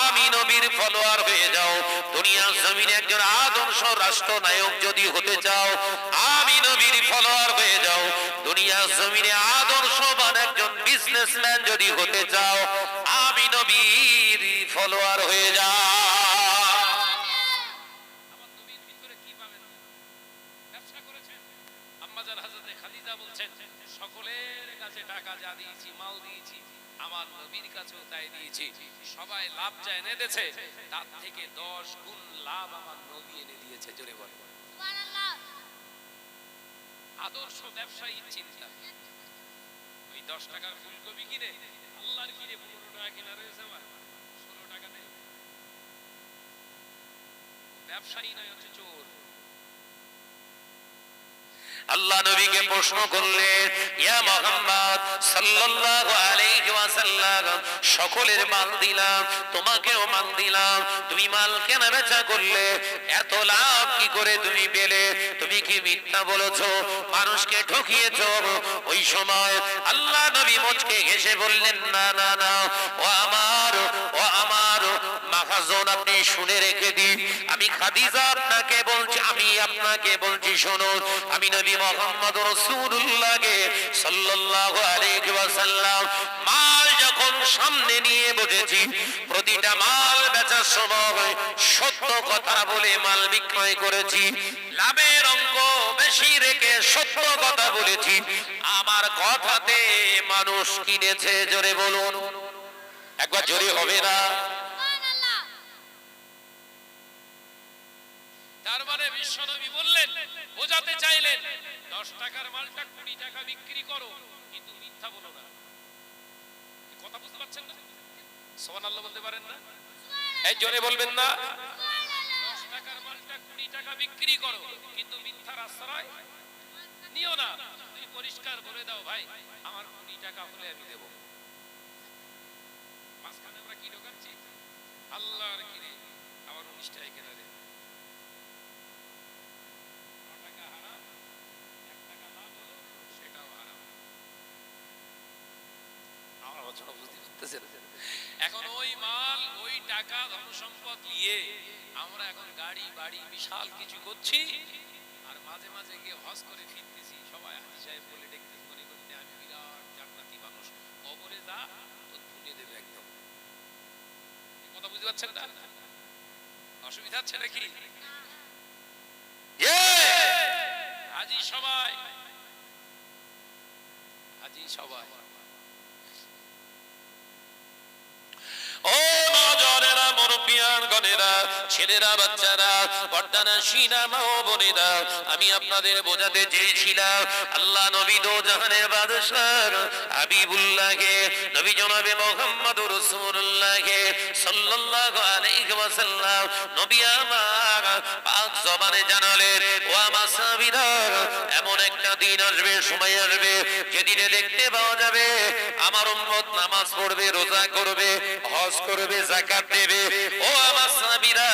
আমি নবীর ফলোয়ার হয়ে যাও। দুনিয়ার জমিনে একজন আদর্শ রাষ্ট্রনায়ক যদি হতে চাও, আমি নবীর ফলোয়ার হয়ে যাও। দুনিয়ার জমিনে আদর্শবান একজন বিজনেসম্যান যদি হতে চাও, আমি নবীর ফলোয়ার হয়ে যাও। আমার নবীর ভিতরে কি পাবেন? ব্যবসা করেছেন। আম্মাজান হযরতে খাদিজা বলছেন, সকলের কাছে টাকা যা দিয়েছি, মাল দিয়েছি, আমার নবীর কাছেও তাই দিয়েছি। সবাই লাভ যা এনে দিয়েছে তার থেকে 10 গুণ লাভ আমার নবী এনে দিয়েছে। জোরে বল সুবহানাল্লাহ। আদর্শ ব্যবসায়ীর চিন্তা। ওই 10 টাকার ফুলকপি কিনে আল্লাহর কিনে 15 টাকা কিনা রয়েছে, আমার 16 টাকা নেই। ব্যবসায়ী নয়, হচ্ছে চোর। আল্লাহ নবীকে প্রশ্ন করলেন, ইয়া মুহাম্মদ সাল্লাল্লাহু আলাইহি ওয়াসাল্লাম, সকলের মাল দিলাম, তোমাকেও মাল দিলাম, তুমি মাল কেনা বেচা করলে, এত লাভ কি করে তুমি পেলে? তুমি কি মিথ্যা বলেছো, মানুষকে ঠকিয়েছো? ওই সময় আল্লাহ নবী মুচকে হেসে বললেন, না না না, ও আমার মাখাজন, আপনি শুনে রেখে দিন, আমি খাদিজা আপনাকে বলছি, আমি আপনাকে বলছি, শুনুন, আমি নবী মুহাম্মদ রাসূলুল্লাহকে সাল্লাল্লাহু আলাইহি ওয়াসাল্লাম মাল যখন সামনে নিয়ে বসেছি, প্রতিটা মাল বেচার সময় সত্য কথা বলে মাল বিক্রয় করেছি, লাভের অঙ্ক বেশি রেখে সত্য কথা বলেছি, আমার কথাতে মানুষ কিনেছে। জোরে বলুন, একবার জোরে হবে না? তার মানে বিশ্বনবী বললেন, বোঝাতে চাইলেন 10 টাকার মালটা 20 টাকা বিক্রি করো, কিন্তু মিথ্যা বলো না। কথা বুঝতে পারছেন না? সুবহানাল্লাহ বলতে পারেন না? এই জোরে বলবেন না? 10 টাকার মালটা 20 টাকা বিক্রি করো, কিন্তু মিথ্যার আশ্রয় নিও না। তুমি পরিষ্কার বলে দাও, ভাই আমার 20 টাকা হলে আমি দেব। মাঝখানে আমরা কি ঢোকাচ্ছি? আল্লাহর কিনে আবার 19 টাকা কেনা রে। এখন ওই মাল, ওই টাকা, ধন সম্পদ নিয়ে আমরা এখন গাড়ি বাড়ি বিশাল কিছু করছি, আর মাঝে মাঝে গিয়ে হজ করে ফিরতেছি, সবাই হাজী সাহেব বলে দেখতেছি, মনে করতে আমি বিরাট জান্নাতি মানুষ, কবরে যা তো তুলে দেবে একদম। কথা বুঝতে পারছেন না? অসুবিধা হচ্ছে নাকি? হাজী সবাই, হাজী সবাই। ও নজরেরা, মুরব্বিয়ান গনেরা, ছেলেরা, বাচ্চারা, পর্দানা শিনা মা ও বোনেরা, আমি আপনাদের বোঝাতে চেয়েছিলাম, আল্লাহ নবী দো জাহানের বাদশাহ হাবিবুল্লাহকে, নবী জনাবে মুহাম্মদুর রাসূলুল্লাহকে সাল্লাল্লাহু আলাইহি ওয়াসাল্লাম নবী আমার পাক জবানে জানালেন, ও আমার সাহাবীরা, এমন একটা দিন আসবে, সময় আসবে, যেদিনে দেখতে পাওয়া যাবে আমার উম্মত নামাজ পড়বে, রোজা করবে, হজ করবে, যাকাত দেবে, ও আমার সাহাবীরা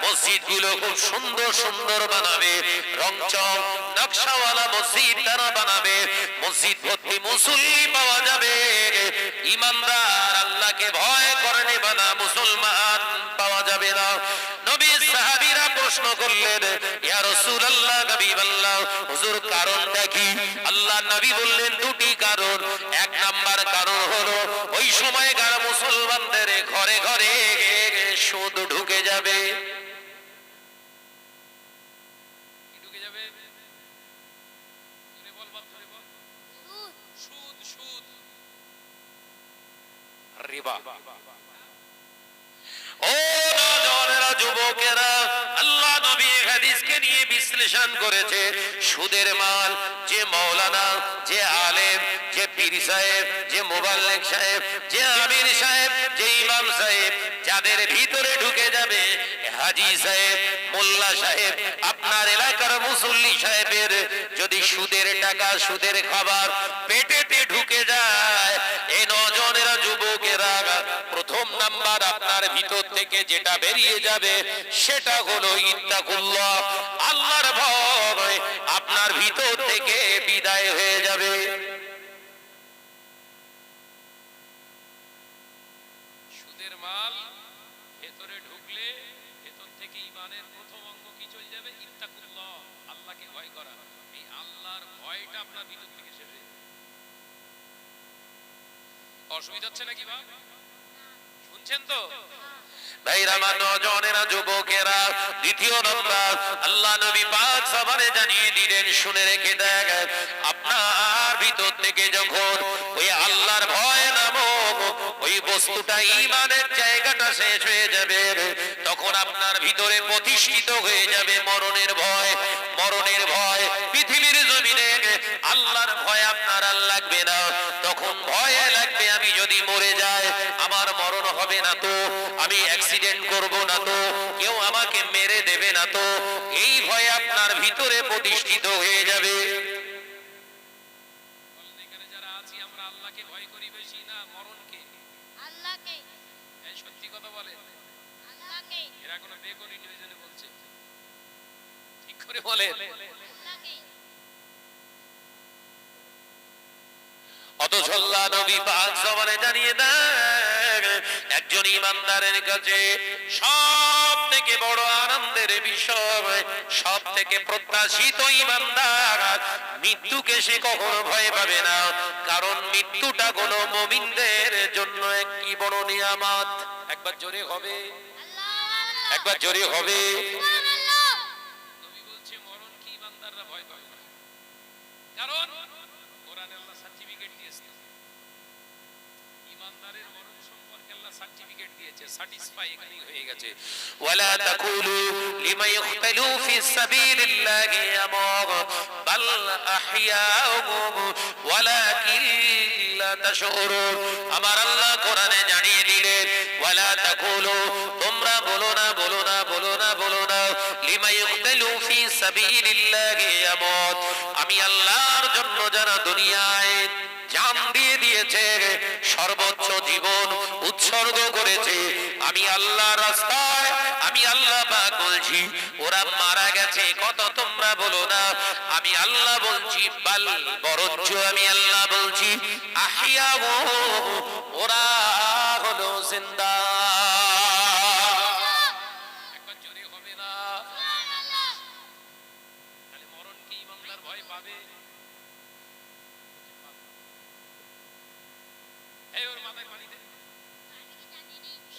মসজিদগুলো খুব সুন্দর সুন্দর বানাবে, রংচং নকশাওয়ালা মসজিদ তারা বানাবে, মসজিদ ভর্তি মুসল্লি পাওয়া যাবে, ইমানদার আল্লাহকে ভয় করে নেবে না মুসলমান পাওয়া যাবে না। নবী সাহাবীরা প্রশ্ন করলেন, ইয়া রাসূলুল্লাহ, হাবিবাল্লাহ, হুজুর কারণটা কি? আল্লাহ নবী বললেন, দুটি কারণ। এক নাম্বার কারণ হলো ওই সময়কার মুসলমানদের ঘরে ঘরে সুদ ঢুকে যাবে। ঢুকে যাবে? ধরে বল বাপ, ধরে বল। সুদ, সুদ, রিবা। ও নওজওয়ানেরা, যুবকেরা, আল্লাহ নবী হাদিসকে নিয়ে বিশ্লেষণ করেছে, সুদের মাল যে মাওলানা, যে আলেম, যে পীর সাহেব, যে মুবাল্লিগ সাহেব, যে আমির সাহেব, যে ইমাম সাহেব, যাদের ভিতরে ঢুকে যাবে, হাজী সাহেব, মোল্লা সাহেব, আপনার এলাকার মুসল্লি সাহেবের যদি সুদের টাকা, সুদের খাবার পেটেতে ঢুকে যায়, এই নওজওয়ানেরা, যুবকেরা, প্রথম নাম্বার আপনার ভিতর থেকে যেটা বেরিয়ে যাবে সেটা হলো ইত্তাকুল্লাহ, আল্লাহর ভয় আপনার ভিতর থেকে বিদায় হয়ে যাবে। সুদের মাল ভেতরে ঢুকলে ভেতর থেকে ঈমানের প্রথম অঙ্গ কি চলে যাবে? ইত্তাকুল্লাহ, আল্লাহকে ভয় করা। এই আল্লাহর ভয়টা আপনার ভিতর থেকে শেষ হয়ে যাবে। অসুবিধা হচ্ছে নাকি বাপ? শুনছেন তো? ভাইরা, আমার নওজওয়ানেরা, যুবকেরা, দ্বিতীয় নম্বর আল্লাহ নবী পাক সবারে জানিয়ে দিলেন, শুনে রেখে দেখ, আপনার ভিতর থেকে যখন ওই আল্লাহর ভয় নামক বস্তুটা ঈমানের জায়গাটা শেষ হয়ে যাবে, তখন আপনার ভিতরে প্রতিষ্ঠিত হয়ে যাবে মরণের ভয়। মরণের ভয় পৃথিবীর জমিনে আল্লাহর ভয় আপনার আর লাগবে না। তখন ভয় লাগবে আমি যদি মরে যাই আমার মরণ হবে না তো, আমি অ্যাক্সিডেন্ট করব না তো, কেউ আমাকে মেরে দেবে না তো, এই ভয় আপনার ভিতরে প্রতিষ্ঠিত হয়ে যাবে। এখানে যারা আছি আমরা আল্লাহকে ভয় করি বেশি না মরণকে? আল্লাহকে। এই সত্যি কথা বলে, আল্লাহকে। এরা কোনো বেকরি ওই জন্য বলছে, ঠিক করে বলে। আল্লাহকে। অথচ আল্লাহ নবী পাক জবানে জানিয়ে দেন একজন ইমানদারের কাছে সব থেকে বড় আনন্দের বিষয়, সব থেকে প্রত্যাশিত ইমানদার মৃত্যুকে সে কখনো ভয় পাবে না, কারণ মৃত্যুটা কোনো মুমিনদের জন্য একটি বড় নিয়ামত। একবার জোরে হবে, আল্লাহ। একবার জোরে হবে। সুবহানাল্লাহ। নবী বলছে মরণ কি ইমানদাররা ভয় পাবে না, কারণ কোরআনে আল্লাহ সার্টিফিকেট দিয়েছে, ইমানদারের মরণ সম্পর্কে আল্লাহ সার্টিফিকেট দিয়েছে, স্যাটিসফাই এখানেই হয়ে গেছে। ولا تقولوا لمن يقتل في سبيل الله أموات بل أحياء ولكن لا تشعرون। আমার আল্লাহ কোরআনে জানিয়ে দিলেন ওয়ালা তাকুলু, তোমরা বলো না বলো না বলো না বলো না লিমা ইউকতালু ফি সাবিলিল্লাহি আমওয়াত, আমি আল্লাহর জন্য যারা দুনিয়ায় জান দিয়ে দিয়েছে, সর্বোচ্চ জীবন উৎসর্গ করেছে, আমি আল্লাহর রাস্তায়, আমি আল্লাহ পাক বলছি ওরা মারা গেছে কত তোমরা বলো না, আমি আল্লাহ বলছি বাল, বরঞ্চ আমি আল্লাহ বলছি আহিয়া, ওরা হলো জিন্দা। একবার জোরে হবে না? তাহলে মরণ কি ইমানদার ভয় পাবে? এই ওর মাথায় পানি দে,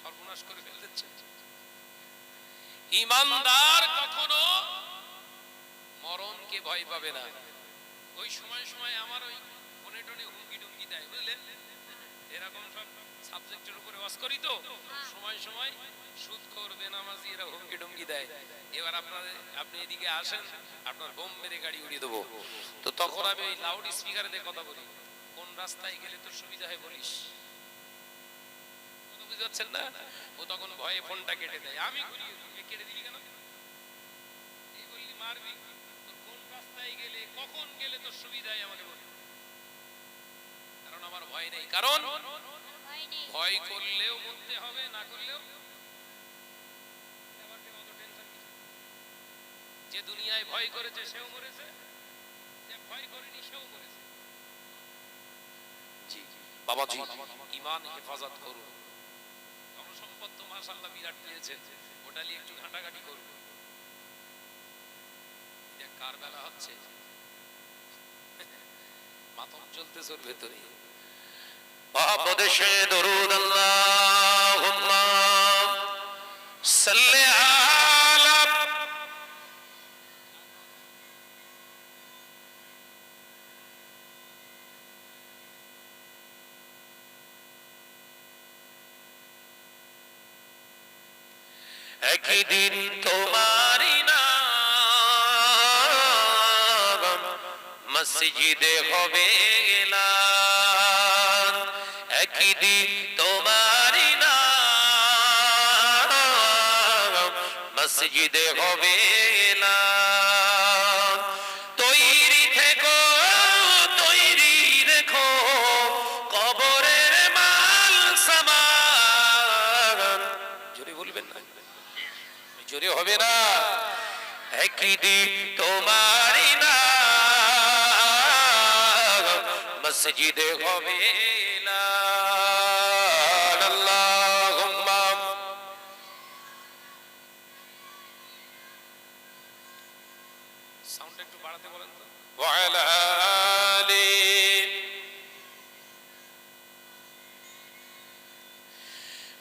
সর্বনাশ করে ফেলতেছে। ইমানদার কখনো মরণকে ভয় পাবে না। ওই সময় সময় আমার ওই মনে টনে হুমকি টুমকি দেয়, বুঝলেন, এরকম সব সাবজেক্টের উপরে ওয়াজ করি তো, সময় সময় সুদখোর বেনামাজি এরা হুমকি টুমকি দেয়। এবার আপনি এদিকে আসেন, আপনার বোম মেরে গাড়ি উড়িয়ে দেবো। তো তখন আমি ওই লাউড স্পিকারে দিয়ে কথা বলি, কোন রাস্তায় গেলে তোর সুবিধা হয় বলিস, বুঝতে পারছেন না? ও তখন ভয়ে ফোনটা কেটে দেয়, আমি ঘুরিয়ে দিই, কেটে দিলি কেন, এই বললি মারবি, তোর কোন রাস্তায় গেলে কখন গেলে তোর সুবিধা হয় আমাকে বল, কারণ আমার ভয় নেই। কারণ ভয় নেই। ভয় করলেও মরতে হবে, না করলেও অত টেনশন কিছু। যে দুনিয়ায় ভয় করেছে সেও মরেছে, যে ভয় করেনি সেও মরেছে। জি বাবাজি, ঈমান হেফাজত করুন। সম্পদ তো মাশাআল্লাহ বিরাট পেয়েছে, ওটা নিয়ে একটু ঘাটাঘাটি করুন। এটা কার বেলা হচ্ছে, মাতম চলতে চোর ভেতরে। মহাপদেশে দরুদ আল্লাহুম্মা সাল্লি আলা। একদিন তোমারি নাম মসজিদে হবে এলান, একদিন তোমারি নাম মসজিদে হবে এলান। তৈরি থেকো, তৈরি রেখো কবরের মাল সামান। জোরে বলবেন না, জোরে হবে না। একদিন তোমারি নাম মসজিদে হবে এলান। আল্লাহুম্মা সাউন্ডটা একটু বাড়াতে বলেন তো। ওয়া আলা আলি।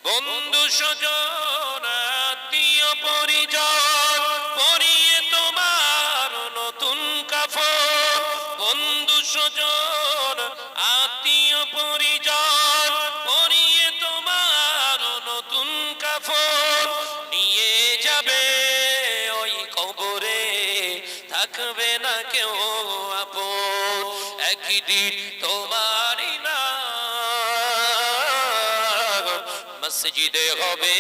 বন্ধু স্বজন আত্মীয় পরিজন পরিয়ে তোমার নতুন কাফন, বন্ধু স্বজন আত্মীয় পরিজন পরিয়ে তোমার একই দিন তোমারই মসজিদে হবে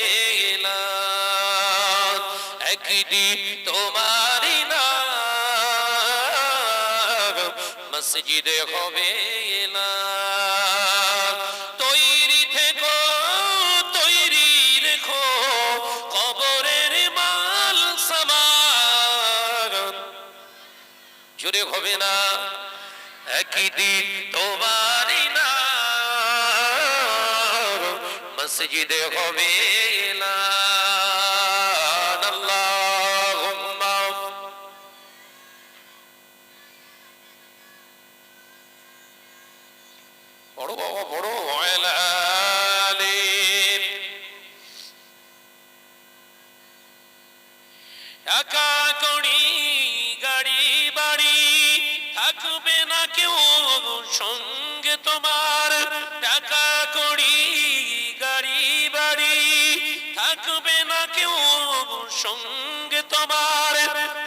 এলান, একই দিন তোমারই মসজিদে হবে এলান। তৈরি থেকো, তৈরি রেখো কবরের মাল সামান, জোরে হবে না একই দিন তোমারই মসজিদে হবে এলান। আল্লাহুম্মা বড় বাবা বড় টাকা কড়ি গাড়ি বাড়ি থাকবে না কেউ সঙ্গে তোমার, টাকা কড়ি গাড়ি বাড়ি থাকবে না কেউ সঙ্গে তোমার,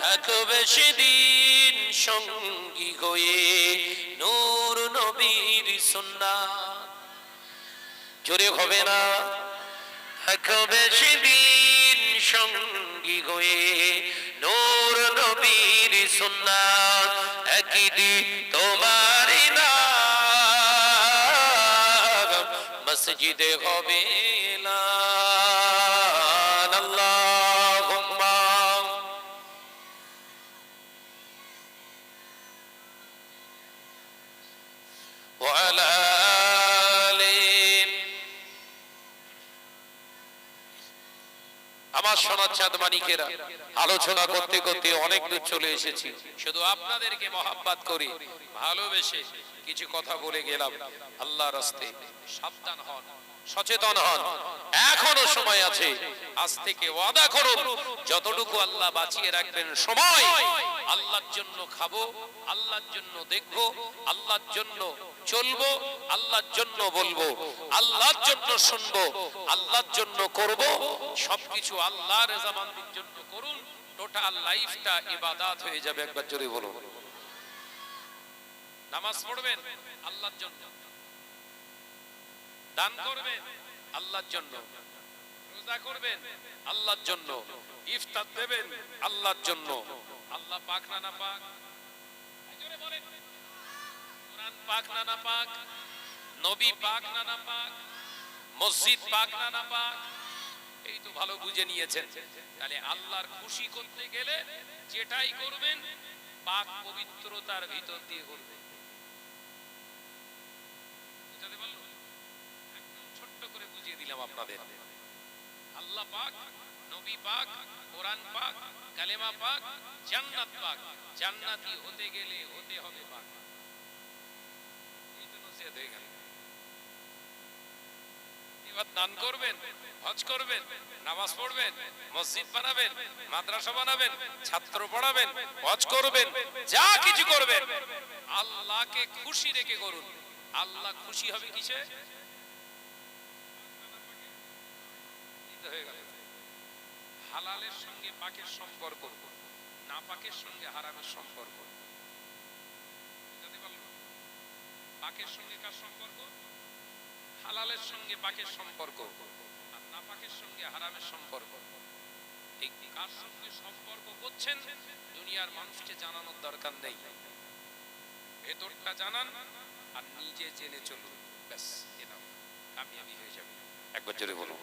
থাকবে সেদিন সঙ্গী হয়ে নূর নবীর সুন্নাত, জোরে হবে না থাকবে সেদিন সঙ্গী হয়ে নূর নবীর সুন্নাত, একই দিন তোমারই মসজিদে হবে এলান। আল্লাহুম্মা ওয়া আলা আমার সোনার চাঁদ মানিকেরা, আলোচনা করতে করতে অনেক দূর চলে এসেছি। শুধু আপনাদেরকে মহাব্বত করি, ভালোবেসে কিছু কথা বলে গেলাম। আল্লাহর রাস্তে সাবধান হন, সচেতন হন, এখনো সময় আছে। আজ থেকে ওয়াদা করুন, যতটুকু আল্লাহ বাঁচিয়ে রাখবেন সময়, আল্লাহর জন্য খাবো, আল্লাহর জন্য দেখবো, আল্লাহর জন্য চলবো, আল্লাহর জন্য বলবো, আল্লাহর জন্য শুনবো, আল্লাহর জন্য করব। সবকিছু আল্লাহর রেজামন্দির জন্য করুন, টোটাল লাইফটা ইবাদত হয়ে যাবে। একবার জোরে বলুন। নামাজ পড়বেন আল্লাহর জন্য, দান করবেন আল্লাহর জন্য, রোজা করবেন আল্লাহর জন্য, ইফতার দেবেন আল্লাহর জন্য। আল্লাহ পাক না না পাক, জোরে বলেন। কোরআন পাক না না পাক, নবী পাক না না পাক, মসজিদ পাক না না পাক, এই তো ভালো বুঝে নিয়েছেন। তাহলে আল্লাহর খুশি করতে গেলে যেটাই করবেন পাক পবিত্রতার ভিতর দিয়ে করবেন। বুঝাতে পারলাম? একদম ছোট্ট করে বুঝিয়ে দিলাম আপনাদের। আল্লাহ পাক, নবী পাক, কোরআন পাক, কালেমা পাক, জান্নাত পাক। জান্নাতি হতে গেলে হতে হবে পাক। এই তো নসিহত হয়ে গেল। এবার দান করবেন, হজ করবেন, নামাজ পড়বেন, মসজিদ বানাবেন, মাদ্রাসা বানাবেন, ছাত্র পড়াবেন, হজ করবেন, যা কিছু করবেন আল্লাহকে খুশি রেখে করুন। আল্লাহ খুশি হবে কিসে? হয়ে গেল। হালালের সঙ্গে পাকের সম্পর্ক, না পাকের সঙ্গে হারামের সম্পর্ক। পাকের সঙ্গে কার সম্পর্ক? হালালের সঙ্গে পাকের সম্পর্ক, আর না পাকের সঙ্গে হারামের সম্পর্ক। ঠিক কার সঙ্গে সম্পর্ক করছেন দুনিয়ার মানুষকে জানানোর দরকার নেই। ভেতরটা জানান আর নিজে জেনে চলুন, ব্যাস এটা কামিয়াবি হয়ে যাবে। একবার জোরে বলুন।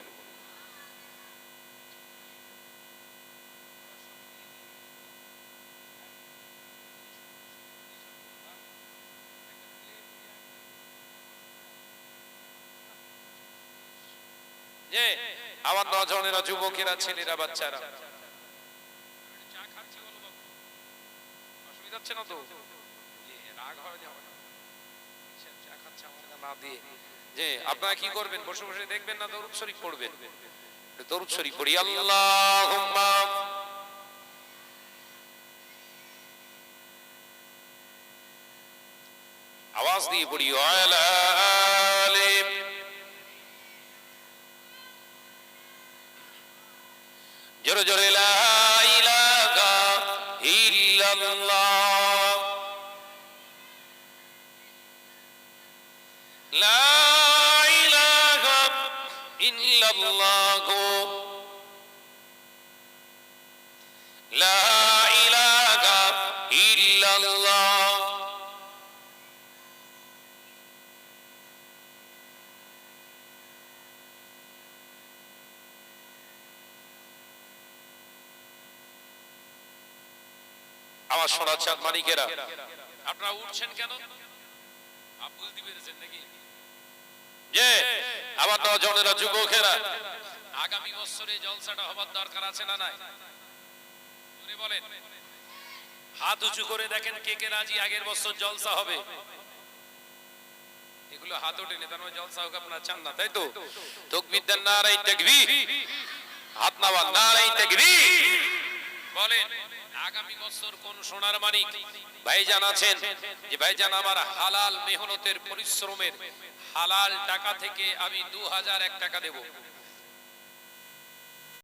যে আমার নজনেরা, যুবকেরা, ছেলেরা, বাচ্চারা চা খাচ্ছে, বলো বাবু, অসুবিধা হচ্ছে না তো? যে রাগ হয় যাবে না, চা খাচ্ছে আমাকে না দিয়ে। যে আপনারা কি করবেন? বসে বসে দেখবেন না দরুদ শরীফ পড়বেন? দরুদ শরীফ পড়ি। আল্লাহুম্মা আওয়াজ দিয়ে পড়ি। ওয়ালা আলিম জোরে জোরে লা ইলাহা ইল্লাল্লাহ ইল্লাল্লাহু লা ইলাহা ইল্লাল্লাহ। আমার সোনা চাঁদ মানিকেরা, আপনারা উঠছেন কেন? আপ বুঝতে পেরেছেন নাকি? যে আমার নজনেরা, যুবকেরা, আগামী বছরে জলসাটা হবার দরকার আছে না নাই? জোরে বলেন, হাত উঁচু করে দেখেন কে কে রাজি আগের বছর জলসা হবে। এগুলো হাত ওঠেনি, তার মানে জলসা হোক আপনারা চান না, তাই তো? তাকবীর দেন, নারায়ে তাকবীর। হাত নামান, নারায়ে তাকবীর। বলেন, আগামী বছর কোন সোনার মানিক ভাইজান আছেন যে ভাইজান আমার হালাল মেহনতের পরিশ্রমের হালাল টাকা থেকে আমি 2001 টাকা দেব?